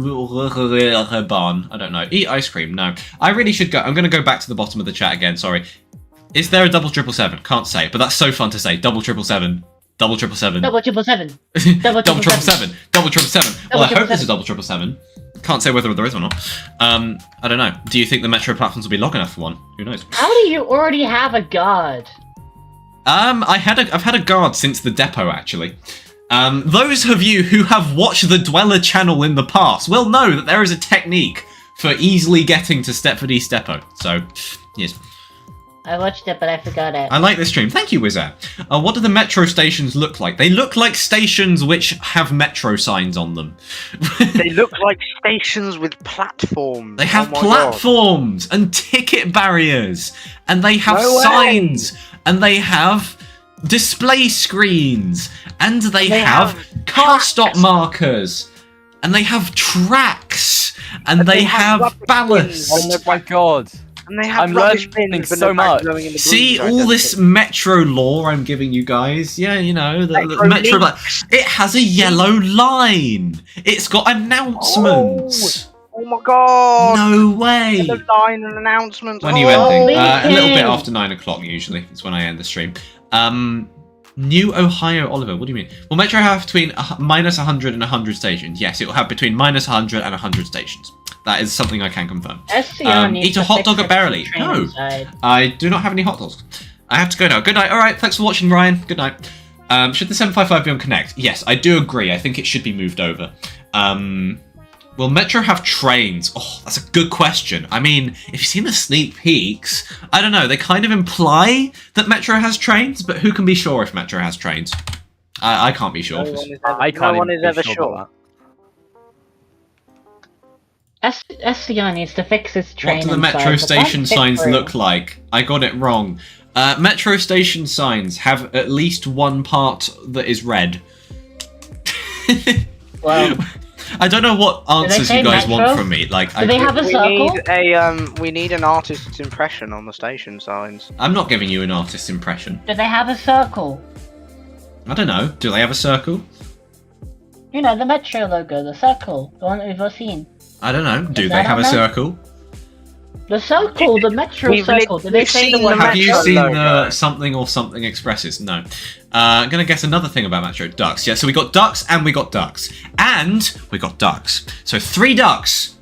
Barn? I don't know. Eat ice cream? No. I really should go. I'm going to go back to the bottom of the chat again. Sorry. Is there a double 777? Can't say, but that's so fun to say. Double 777. Double 777. Double 777. Double 777. Double 777. Well, I hope there's a double 777. Can't say whether there is or not. I don't know. Do you think the Metro platforms will be long enough for one? Who knows? How do you already have a guard? I've had a guard since the depot, actually. Those of you who have watched the Dweller channel in the past will know that there is a technique for easily getting to Stepford East Depot. So, yes. I watched it, but I forgot it. I like this stream. Thank you, Wizard. What do the metro stations look like? They look like stations which have metro signs on them. They look like stations with platforms. They have platforms and ticket barriers. And they have signs. And they have display screens. And they have car stop markers. And they have tracks. And they have ballast. Oh my god. And they have I'm learning so much. See all this metro lore I'm giving you guys? Yeah, you know, the metro. It has a yellow line. It's got announcements. Oh my god. No way. Yellow line and announcements. When are you ending? A little bit after 9 o'clock usually. It's when I end the stream. New Ohio Oliver, what do you mean? Will Metro have between minus 100 and 100 stations? Yes, it will have between minus 100 and 100 stations. That is something I can confirm. Eat a hot dog at Barely. No, I do not have any hot dogs. I have to go now. Good night. All right, thanks for watching, Ryan. Good night. Should the 755 be on Connect? Yes, I do agree. I think it should be moved over. Will Metro have trains? Oh, that's a good question. I mean, if you've seen the sneak peeks, I don't know. They kind of imply that Metro has trains, but who can be sure if Metro has trains? I can't be sure. No one is ever sure. SCR needs to fix its train. What do the metro station signs look like? I got it wrong. Metro station signs have at least one part that is red. Well, I don't know what answers you guys want from me. Like, do they have a circle? We need an artist's impression on the station signs. I'm not giving you an artist's impression. Do they have a circle? I don't know. Do they have a circle? You know, the Metro logo, the circle, the one that we've all seen. I don't know. Do they have a circle? The circle, the Metro circle. Did they say the word? Have you seen the something or something expresses? No. I'm gonna guess another thing about Metro. Ducks. Yeah, so we got ducks and we got ducks. And we got ducks. So 3 ducks.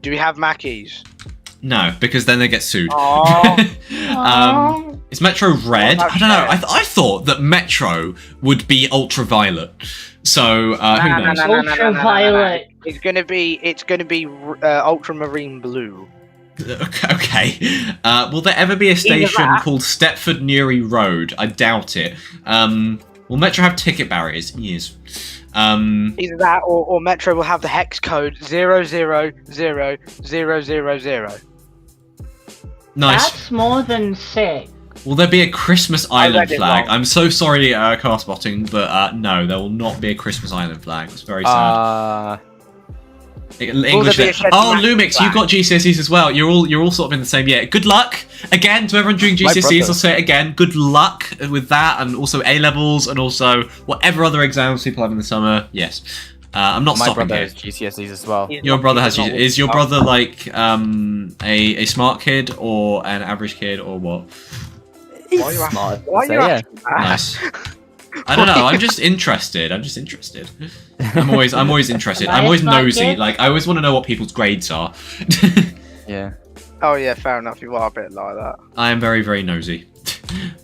Do we have Mackies? No, because then they get sued. Aww. Is Metro red? I don't know. I thought that Metro would be ultraviolet. So who knows? Ultraviolet. It's gonna be ultramarine blue. Okay. Will there ever be a station called Stepford Newry Road? I doubt it. Will Metro have ticket barriers? Yes. Either that or Metro will have the hex code 0000000. Nice. That's more than 6. Will there be a Christmas Island read it flag? wrong. I'm so sorry, car spotting, but no, there will not be a Christmas Island flag. It's very sad. English. there be a Shed Oh, Massive Lumix, flag? you've got GCSEs as well. You're all sort of in the same year. Good luck again to everyone doing GCSEs. brother. I'll say it again. Good luck with that, and also A levels, and also whatever other exams people have in the summer. Yes, I'm not My stopping brother here. has GCSEs as well. Your brother has. Is your brother like a smart kid or an average kid or what? He's Why are you smart. Why are so, you yeah. asking that? Nice. I don't know. I'm just interested. I'm always interested. I'm always Nice, nosy. kid. Like I always want to know what people's grades are. Yeah. Oh yeah, fair enough. You are a bit like that. I am very, very nosy.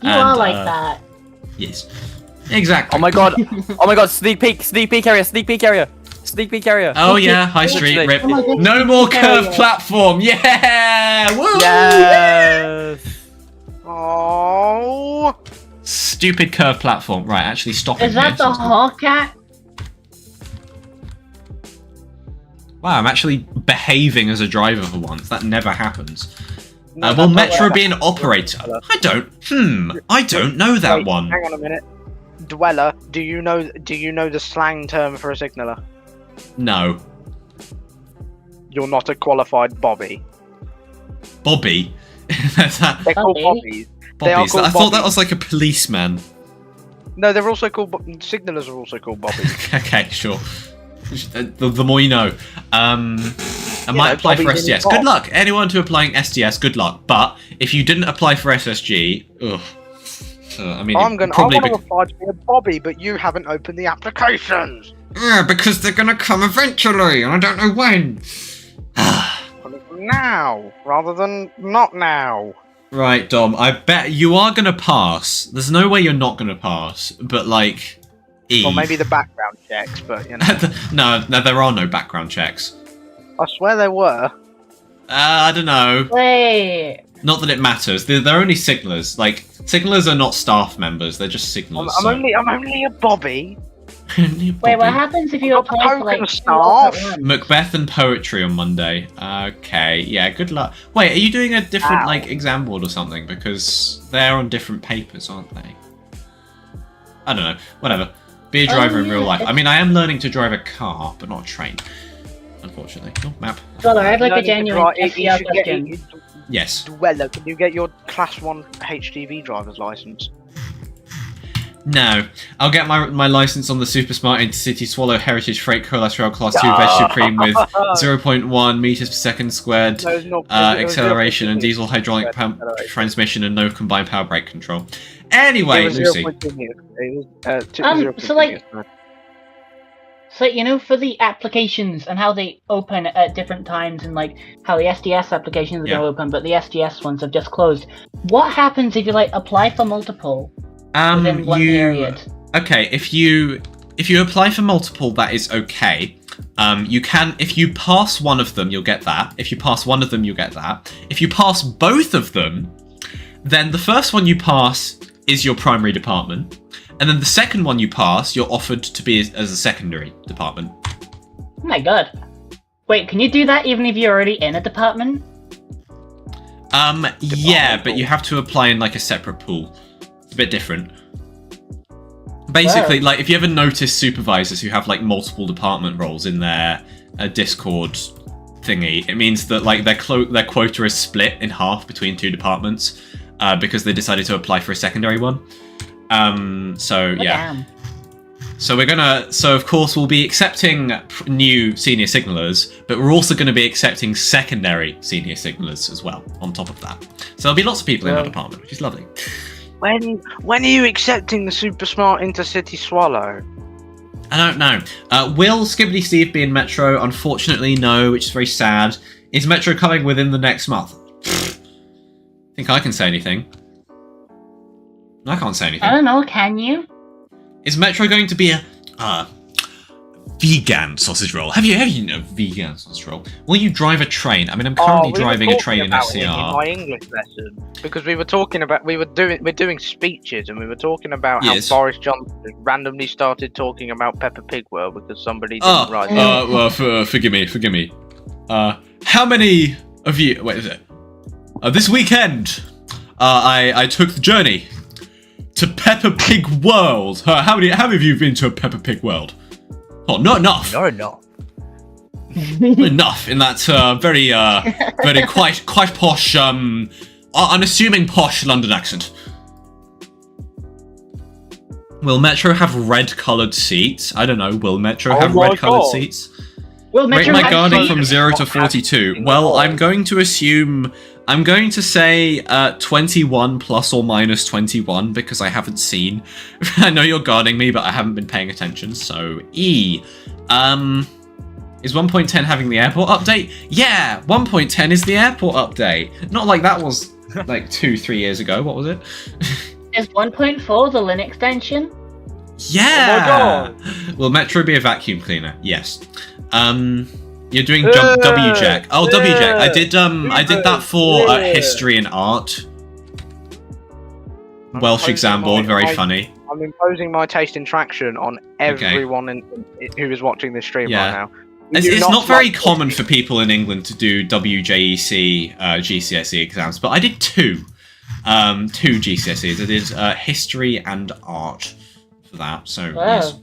You are like that. Yes. Exactly. Oh my god. Oh my god. Sneak peek area. Sneak peek area. Oh yeah, High Street. Literally. Rip. Oh my God. No more curved Yeah. platform. Yeah. Woo! Yes. Oh. Stupid curved platform. Right. Actually, stop. Is that the Hawkcat? Wow, I'm actually behaving as a driver for once. That never happens. No, Will that's not Metro what- be an operator? I don't know that Wait, one. Hang on a minute. Dweller, do you know the slang term for a signaller? No. You're not a qualified bobby. Bobby? That's that. They're called Bobby? bobbies. They are Bobbies. called I thought that bobbies. was like a policeman. No, they're also called signallers are also called bobbies. Okay, sure. The more you know. I might apply for Bobby's in SDS. the Good box. luck. Anyone to applying SDS, good luck. But if you didn't apply for SSG, ugh. I mean, I it want probably to apply to be a bobby, but you haven't opened the applications. yeah, because they're gonna come eventually, and I don't know when. Now, rather than not now. Right, Dom. I bet you are gonna pass. There's no way you're not gonna pass. But like, E. Or maybe the background checks, but you know. no, there are no background checks. I swear there were. I don't know. Wait. Not that it matters. They're only signalers. Like, signalers are not staff members. They're just signalers. I'm only a bobby. Wait, what happens if you I've got apply for token like of two staff. at once? Macbeth and poetry on Monday. Okay, yeah, good luck. Wait, are you doing a different Ow. like exam board or something? Because they're on different papers, aren't they? I don't know. Whatever. Be a driver in real yeah, life. I mean, I am learning to drive a car, but not a train. Unfortunately. Oh, map. Brother, I have like a Learning to genuine drive- you SCR should get- question. Yes. Dweller, can you get your Class 1 HGV driver's license? No. I'll get my license on the Super Smart Intercity Swallow Heritage Freight Colas Rail Class 2 Veg Supreme with 0.1 meters per second squared. No, it's not. Acceleration and diesel hydraulic pump transmission and no combined power brake control. Anyway, Lucy. So, like- So, you know, for the applications and how they open at different times and like how the SDS applications are Yeah. going to open, but the SGS ones have just closed. What happens if you like apply for multiple within one period? Okay, if you apply for multiple, that is okay. You can, if you pass one of them, you'll get that. If you pass one of them, you'll get that. If you pass both of them, then the first one you pass is your primary department. And then the second one you pass, you're offered to be as a secondary department. Oh my god. Wait, can you do that even if you're already in a department? Yeah, but you have to apply in like a separate pool. It's a bit different. Basically, like if you ever notice supervisors who have like multiple department roles in their Discord thingy, it means that like their quota is split in half between two departments because they decided to apply for a secondary one. So yeah. Damn. So of course we'll be accepting new senior signalers, but we're also going to be accepting secondary senior signalers as well on top of that. So there'll be lots of people in our department, which is lovely. When are you accepting the super smart intercity swallow? I don't know. Will Skibbity Steve be in Metro? Unfortunately, no, which is very sad. Is Metro coming within the next month? Think I can say anything? I can't say anything. I don't know, can you? Is Metro going to be a vegan sausage roll? Have you know vegan sausage roll? Will you drive a train? I mean, I'm currently driving a train in SCR. In my English lesson, because we're doing speeches, and we were talking about Yes. how Boris Johnson randomly started talking about Peppa Pig World because somebody didn't write it. Well, forgive me. How many of you? Wait, is it? This weekend, I took the journey to Peppa Pig World. How many of you been to a Peppa Pig World? Oh, not enough. Not enough. Enough in that very quite posh, unassuming posh London accent. Will Metro have red-coloured seats? I don't know. Will Metro have red-coloured seats? Will Rate Metro my have guarding seats? from 0 to 42. Well, I'm going to assume... I'm going to say 21 plus or minus 21 because I haven't seen. I know you're guarding me, but I haven't been paying attention, so E. Is 1.10 having the airport update? Yeah, 1.10 is the airport update. Not like that was like 2-3 years ago. What was it? Is 1.4 the Linux extension? Yeah! Will Metro be a vacuum cleaner? Yes. You're doing WJack. Oh, WJack. I did that for history and art. Welsh exam board, very funny. I'm imposing my taste in traction on everyone who is watching this stream right now. It's not very common for people in England to do WJEC GCSE exams, but I did two GCSEs. I did history and art for that. So yes.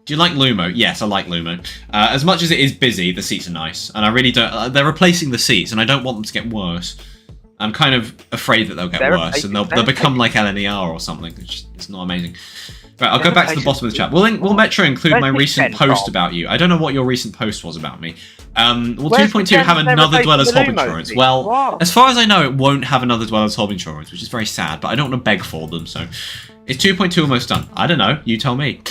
Do you like Lumo? Yes, I like Lumo. As much as it is busy, the seats are nice, and I really don't. They're replacing the seats, and I don't want them to get worse. I'm kind of afraid that they'll get worse, and they'll become like LNER or something. It's not amazing. Right, I'll go back to the bottom of the chat. Will Metro include my recent post about you? I don't know what your recent post was about me. Will 2.2 have another Dweller's Hob insurance? Well, as far as I know, it won't have another Dweller's Hob insurance, which is very sad, but I don't want to beg for them, so... Is 2.2 almost done? I don't know. You tell me.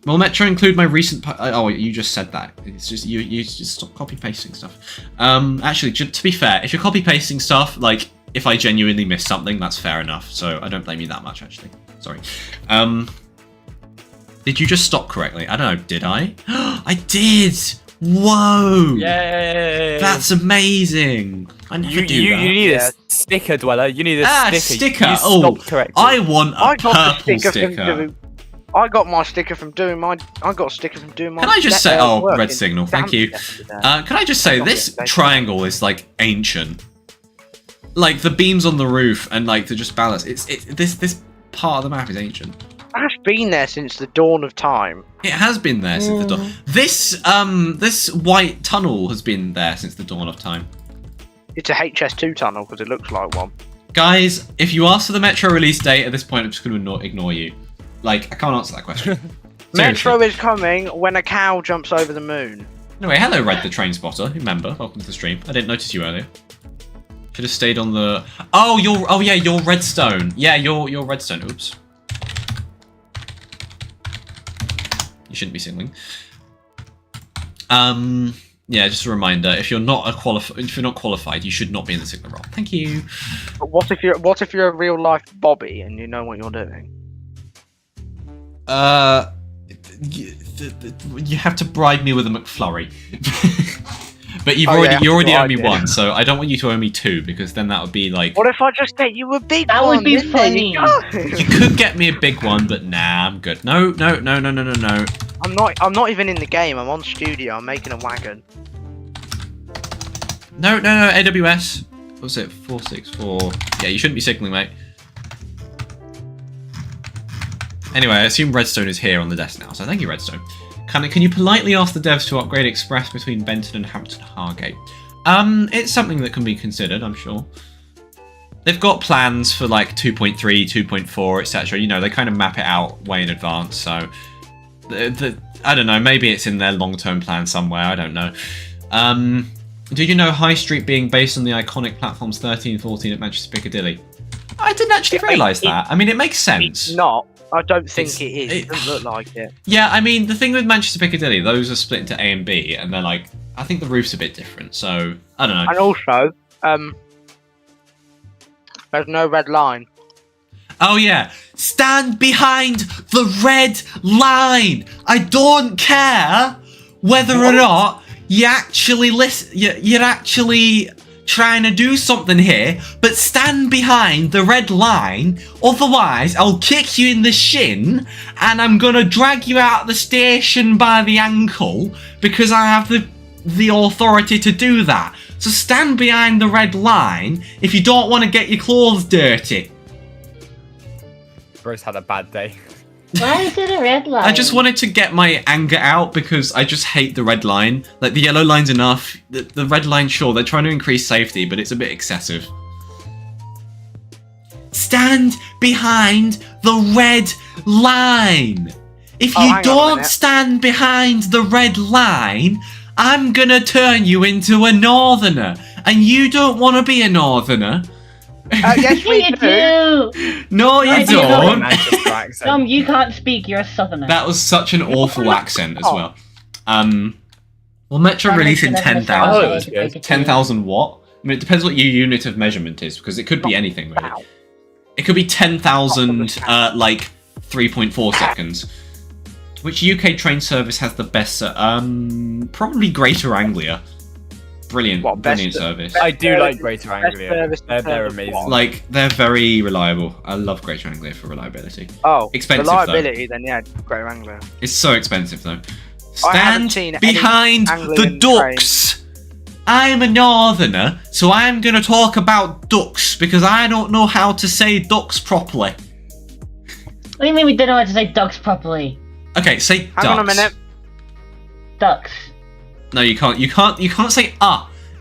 Will Metro include my recent... Oh, you just said that. It's just you just stop copy-pasting stuff. Actually, to be fair, if you're copy-pasting stuff, like, if I genuinely missed something, that's fair enough, so I don't blame you that much, actually. Sorry. Did you just stop correctly? I don't know, did I? I did! Whoa! Yay! That's amazing! I never do that. You need a sticker, Dweller. You need a sticker. You stopped correctly. I want a purple sticker. I got my sticker from doing my... I got a sticker from doing my... Can I just say... Oh, red signal, thank you. Can I just say, this triangle is, like, ancient. Like, the beams on the roof and, like, they're just balanced. This part of the map is ancient. It's been there since the dawn of time. It has been there since the dawn. This white tunnel has been there since the dawn of time. It's a HS2 tunnel because it looks like one. Guys, if you ask for the Metro release date at this point, I'm just going to ignore you. Like, I can't answer that question. Metro is coming when a cow jumps over the moon. Anyway, hello, Red the Train Spotter. Remember, welcome to the stream. I didn't notice you earlier. Should have stayed on the... Oh, your redstone. Yeah, your redstone. Oops. You shouldn't be signaling. Yeah, just a reminder: if you're not qualified, you should not be in the signal role. Thank you. But what if you're a real life Bobby and you know what you're doing? You have to bribe me with a McFlurry. But you already owe me one, so I don't want you to owe me two, because then that would be like... What if I just get you a big one? That would be funny. You could get me a big one, but nah, I'm good. No. I'm not even in the game. I'm on studio. I'm making a wagon. No, AWS. What was it? 464. Yeah, you shouldn't be signaling, mate. Anyway, I assume Redstone is here on the desk now, so thank you, Redstone. Can you politely ask the devs to upgrade Express between Benton and Hampton Hargate? It's something that can be considered, I'm sure. They've got plans for like 2.3, 2.4, etc. You know, they kind of map it out way in advance, so... I don't know, maybe it's in their long-term plan somewhere, I don't know. Did you know High Street being based on the iconic platforms 13 and 14 at Manchester Piccadilly? I didn't actually realise that. I mean, it makes sense. It's not. I don't think it is. It doesn't look like it. Yeah, I mean, the thing with Manchester Piccadilly, those are split into A and B, and they're like, I think the roof's a bit different, so, I don't know. And also, there's no red line. Oh yeah, stand behind the red line! I don't care whether or not you actually you're actually trying to do something here, but stand behind the red line, otherwise I'll kick you in the shin and I'm gonna drag you out of the station by the ankle because I have the authority to do that. So stand behind the red line if you don't want to get your clothes dirty. Bruce had a bad day. Why is it a red line? I just wanted to get my anger out because I just hate the red line. Like, the yellow line's enough. The red line, sure, they're trying to increase safety, but it's a bit excessive. Stand behind the red line. If you don't stand behind the red line, I'm gonna turn you into a northerner. And you don't want to be a northerner. Yes, we do. No, you don't. Tom, you can't speak. You're a southerner. That was such an awful accent as well. Well, Metro released in 10,000. 10,000 what? I mean, it depends what your unit of measurement is, because it could be anything, really. Wow. It could be 10,000, like, 3.4 seconds. Which UK train service has the best? Probably Greater Anglia. Brilliant, brilliant service. I do like Greater Anglia. They're amazing. Like, they're very reliable. I love Greater Anglia for reliability. Oh, expensive reliability, though. Then yeah, Greater Anglia. It's so expensive though. Stand behind the ducks. I'm a northerner, so I'm gonna talk about ducks because I don't know how to say ducks properly. What do you mean we don't know how to say ducks properly? Okay, say ducks. Hang on a minute. Ducks. No, you can't. You can't say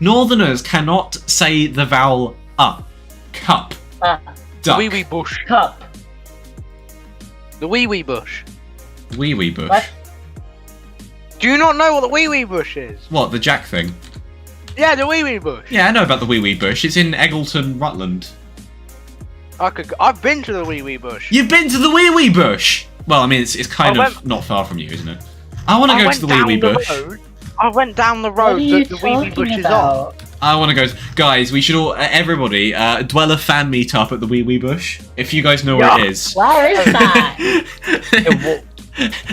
Northerners cannot say the vowel Cup. Duck. Wee wee bush. Cup. The wee wee bush. Wee wee bush. What? Do you not know what the wee wee bush is? What, the Jack thing? Yeah, the wee wee bush. Yeah, I know about the wee wee bush. It's in Eggleton, Rutland. I've been to the wee wee bush. You've been to the wee wee bush? Well, I mean, it's kind of not far from you, isn't it? I want to go to the wee wee bush. I went down the road that the wee wee bush is on. I want to go. Guys, we should all, everybody, Dweller fan meet up at the wee wee bush. If you guys know where it is. Where is that?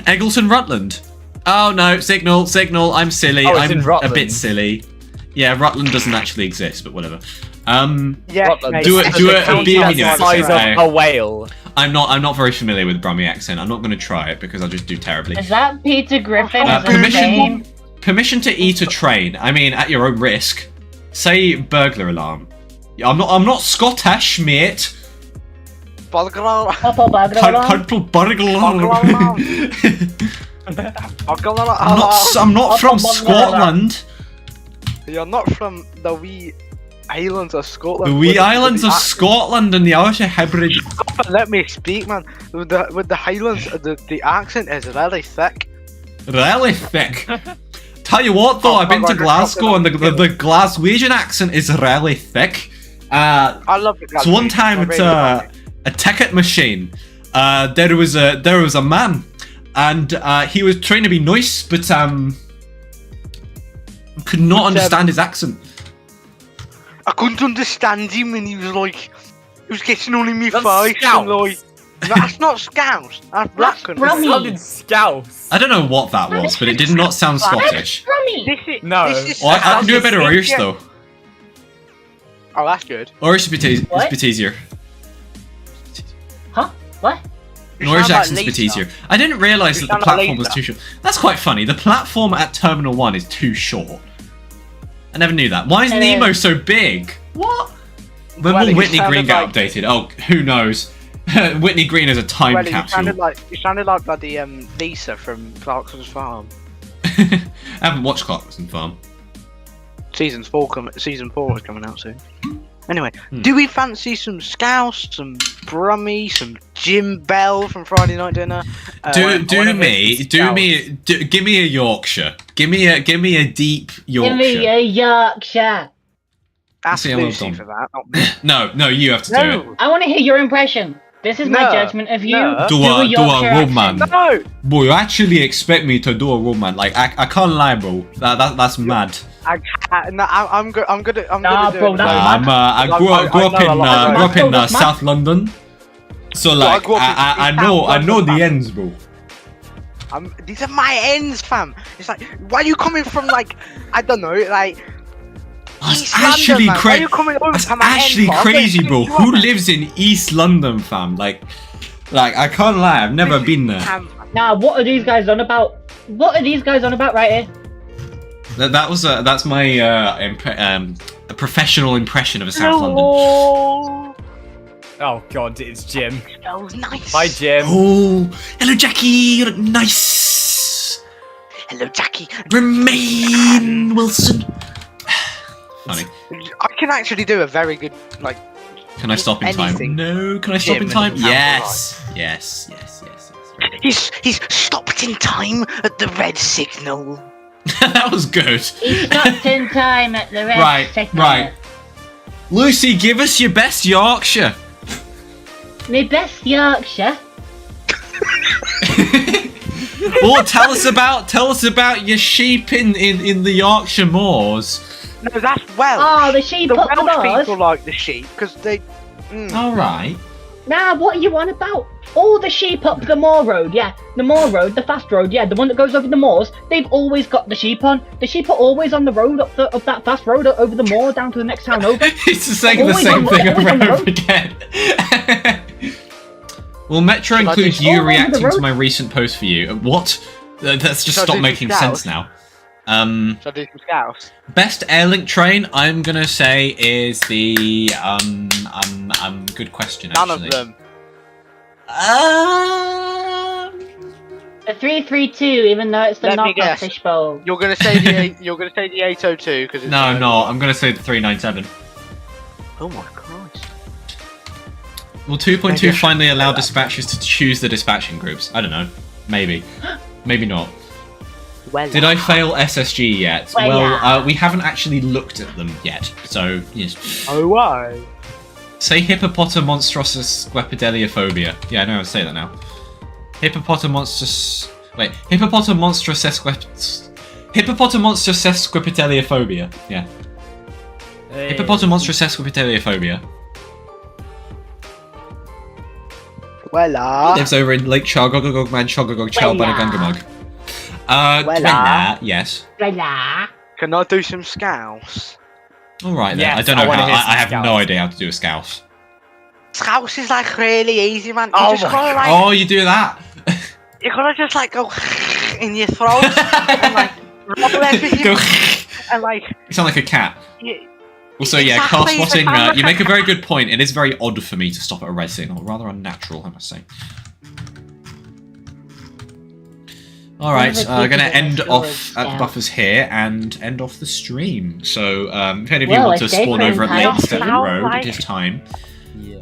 Eggleton, Rutland. Oh no, signal. I'm silly. I'm a bit silly. Yeah, Rutland doesn't actually exist, but whatever. Yeah, do a size of a whale. I'm not very familiar with the Brummie accent. I'm not going to try it because I'll just do terribly. Is that Peter Griffin? Permission to eat a train. I mean, at your own risk. Say burglar alarm. I'm not Scottish, mate. Burglar alarm. I'm not from Scotland. You're not from the wee islands of Scotland. The wee islands of Scotland and the Irish hybrid. Let me speak, man. With the Highlands, the accent is really thick. Really thick. Tell you what, though, I've been to Glasgow and the Glaswegian accent is really thick. I love the Glaswegian. So one time at a ticket machine, there was a man, and he was trying to be nice, but could not understand his accent. I couldn't understand him, and he was getting on in me face, and that's not Scouse, that's Blackburn. Scouse. I don't know what that was, but it did not sound Scottish. No. Well, I can do a bit of Irish though. Oh, that's good. Irish is a bit easier. Huh? What? Irish accent's a bit easier. I didn't realise that the platform was too short. That's quite funny. The platform at Terminal 1 is too short. I never knew that. Why is Nemo so big? What? When will Whitney Green get updated? Oh, who knows? Whitney Green is a time capsule. You sounded like bloody Lisa from Clarkson's Farm. I haven't watched Clarkson's Farm. Season 4 is coming out soon. Anyway, do we fancy some Scouse, some Brummie, some Jim Bell from Friday Night Dinner? Give me a Yorkshire. Give me a deep Yorkshire. Give me a Yorkshire. Ask Lucy for that, not me. No, you have to do it. I want to hear your impression. This is my judgment of you. Do a Roman. No! Boy, you actually expect me to do a Roman? Like, I can't lie, bro. That's mad. I'm gonna do bro, it. I grew up in South London, so like I know the ends, bro. These are my ends, fam. It's like, why are you coming from like, I don't know, like. That's actually crazy. That's actually crazy, bro. Who lives in East London, fam? Like I can't lie. I've never been there. Nah, what are these guys on about? What are these guys on about right here? That's my a professional impression of a South London. Oh god, it's Jim. That was nice. Hi, Jim. Oh, hello, Jackie. You look nice. Hello, Jackie. Remain, Wilson. Funny. I can actually do a very good like. Can I stop in time? Anything. No. Can I stop Jim in time? and Yes. Yes. He's stopped in time at the red signal. That was good. He stopped in time at the red signal. Right. Lucy, give us your best Yorkshire. My best Yorkshire. Or tell us about your sheep in the Yorkshire moors. No, that's Welsh. Oh, the sheep the up the Welsh moors. people like the sheep because they. All right. Nah, what are you on about? All the sheep up the moor road, yeah. The moor road, the fast road, yeah. The one that goes over the moors. They've always got the sheep on. The sheep are always on the road up that fast road over the moor down to the next town over. It's saying the same thing over and over again. Will Metro include you reacting to my recent post for you? What? That's just stopped making sense now. Should I do some scouts? Best Airlink train, I'm gonna say, is the good question. None actually. of them. The 332, even though it's the Let me knockoff guess. fishbowl. You're gonna say the 802 because No, I'm not. I'm gonna say the 397. Oh my Christ! Will 2.2 finally allow dispatchers to choose the dispatching groups? I don't know. Maybe. Maybe not. Well, Did I fail SSG yet? Well, we haven't actually looked at them yet. So, yes. Oh, why? Say hippopotamonstrous squepideliophobia. Yeah, I know how to say that now. Hippopotamonstrous squepideliophobia. Yeah. Hey. Hippopotamonstrous squepideliophobia. Wella. Lives over in Lake Chagogogog Man Chogogog Chow Banagungamug. Wella. Yes. Voila. Can I do some scouts? Alright then. Yes, I don't I know wanna how. hear some I have scouse. no idea how to do a scouse. Scouts is like really easy, man. You Oh just my gotta like, Oh, you do that? you gotta just like go in your throat and like roll everything Go. and like. You sound like a cat. You, Also, yeah, Exactly, car it's spotting, like- you make a very good point. It is very odd for me to stop at a red signal. Rather unnatural, I must say. Alright, I'm going to end off at the buffers here and end off the stream. So, if any of you want to spawn over at Lake Step Road, it is time. Yeah.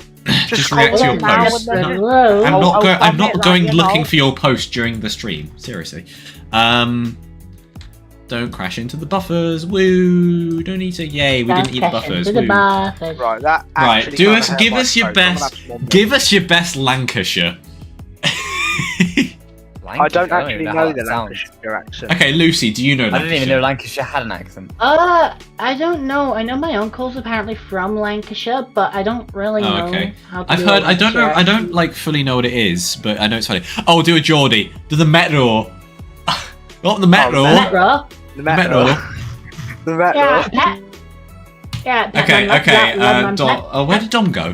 Just react to your post. Hello. I'm not going looking for your post during the stream. Seriously. Don't crash into the buffers. Woo! Don't need to. Yay! We didn't eat the buffers. Woo. right, that. Right. actually Do kinda us. hurt Give my us your throat. I'm gonna best. have some more Give us your best Lancashire. I don't actually even know how the that sounds. Lancashire accent. Okay, Lucy. Do you know I Lancashire? didn't even know Lancashire had an accent. I don't know. I know my uncle's apparently from Lancashire, but I don't really know okay. how to I've do heard. a I don't know. Lancashire I don't like fully know what it is, but I know it's funny. Oh, do a Geordie. Do the metro. Not the metro. Metro. The metro. The metro. Yeah, pet. Yeah, pet. Okay. man, Okay. man, Dom. pet. Where did Dom go?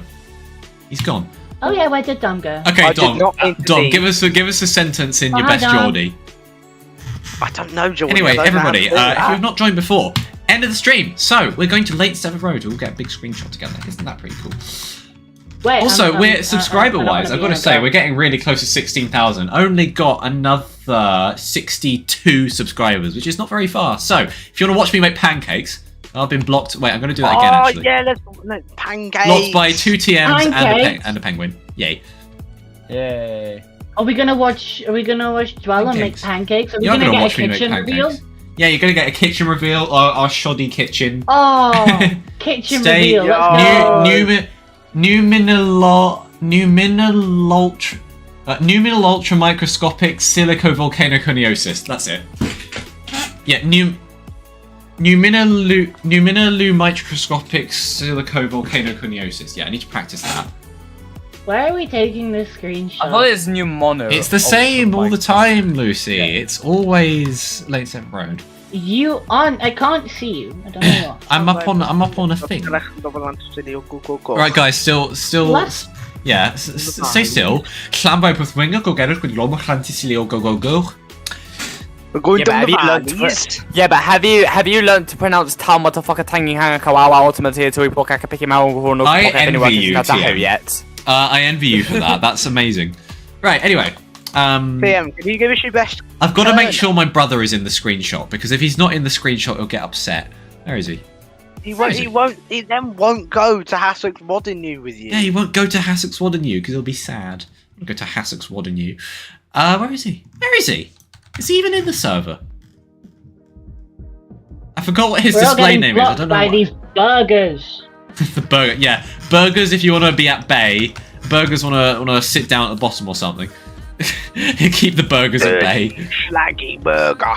He's gone. Oh yeah, where did Dom go? Okay, I did Dom. not mean to Dom, be- give us a sentence in your Hi, best Dom. Geordie. I don't know, Geordie. Anyway, I don't know how everybody, to do if that. you've not joined before, end of the stream. So we're going to Late 7th Road. We'll get a big screenshot together. Isn't that pretty cool? Wait, Also, I'm- we're I'm- subscriber-wise. I've got to say, we're getting really close to 16,000. Only got another 62 subscribers, which is not very far. So if you want to watch me make pancakes, I've been blocked. Wait, I'm going to do that again. Oh Actually, yeah, let's pancakes. blocked by 2 TMs Pancakes. and a penguin. Yay! Yay. Are we gonna watch Dwell and make Pancakes. pancakes? Are we You're gonna gonna get watch a me make kitchen reveal? pancakes. Yeah, you're gonna get a kitchen reveal or our shoddy kitchen. Oh, kitchen Stay- reveal. Let's go. Numinal ultra microscopic silicovolcanoconiosis. That's it. Yeah, Numinalu microscopic silicovolcanoconiosis. Yeah, I need to practice that. Why are we taking this screenshot? I thought it's new mono. It's the same all the time, Lucy. It's always Late 7th Road. I can't see you. I don't know what. I'm up on a thing. Right, guys, still, Last- yeah, stay still. Llambai pwth winga go gerwch gwyd lom o chlanti silio go go go. We're going Yeah, but down have the you learned valleys. Yeah, but have you learned to pronounce Tam motherfucker tangy hanga kawawa ultimately to poka piki mau no I poka envy you, TM. yet? I envy you for that. That's amazing. Right, anyway. PM, can you give us your best? I've got to make sure my brother is in the screenshot, because if he's not in the screenshot, he'll get upset. Where is he? He then won't go to Hassock's modding you with you. Yeah, he won't go to Hassock's Wad and you, because he'll be sad. He'll go to Hassock's Wad and you. Where is he? Where is he? Is he even in the server? I forgot what his display name is. I don't know. By these burgers. The burger, yeah. Burgers if you want to be at bay. Burgers want to sit down at the bottom or something. Keep the burgers at bay. Slaggy burger.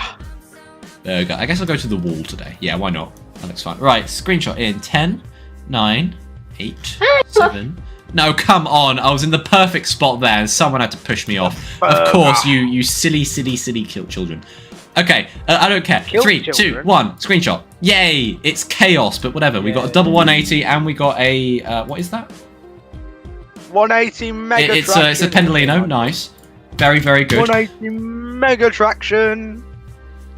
Burger. I guess I'll go to the wall today. Yeah, why not? That looks fine. Right, screenshot in 10, 9, 8, 7. No, come on. I was in the perfect spot there and someone had to push me off. Of course, you silly children. Okay, I don't care. Kill 3, children. 2, 1, screenshot. Yay! It's chaos, but whatever. We got a double 180 and we got a what is that? 180 mega It's a Pendolino. Nice. Very good. 180 mega traction.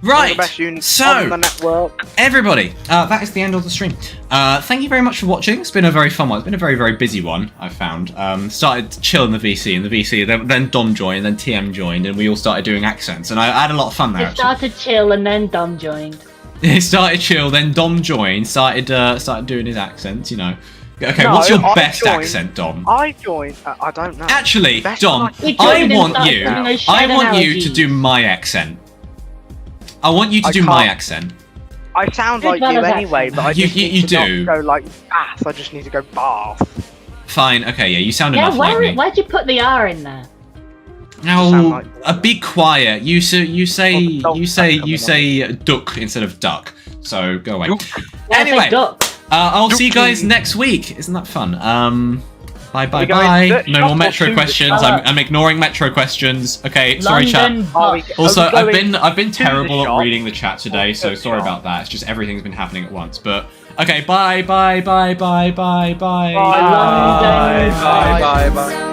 Right. The best units So on the network. everybody, that is the end of the stream. Thank you very much for watching. It's been a very fun one. It's been a very busy one, I've found. Started chill in the VC, then Dom joined, then TM joined, and we all started doing accents, and I had a lot of fun there. It started chill and then Dom joined. It started chill, then Dom joined, started doing his accents, you know. Okay, No, what's your I best joined- accent, Dom? I joined. I don't know. Actually, Best Dom, one We I joined and want started you. doing those I shared want you to analogies. do my accent. I want you to I do my can't. accent. I sound Good like you brother's anyway, accent. but I You- just you need to do. not go like bath. I just need to go bath. Fine, okay, yeah, you sound Yeah, enough like me. why'd you put the R in there? No, sound like- be quiet. You say Oh, duck instead of duck. So go away. Yeah, I said Anyway, duck. I'll see you guys Ducky. next week. Isn't that fun? Bye. Are we going to No more shop or metro to the questions. shop? I'm ignoring metro questions. Okay, sorry, chat. London Are we- bus. Also, Are we I've been to the terrible at shop? reading the chat today, so to the sorry shop? about that. It's just everything's been happening at once. But okay, bye. London Bye.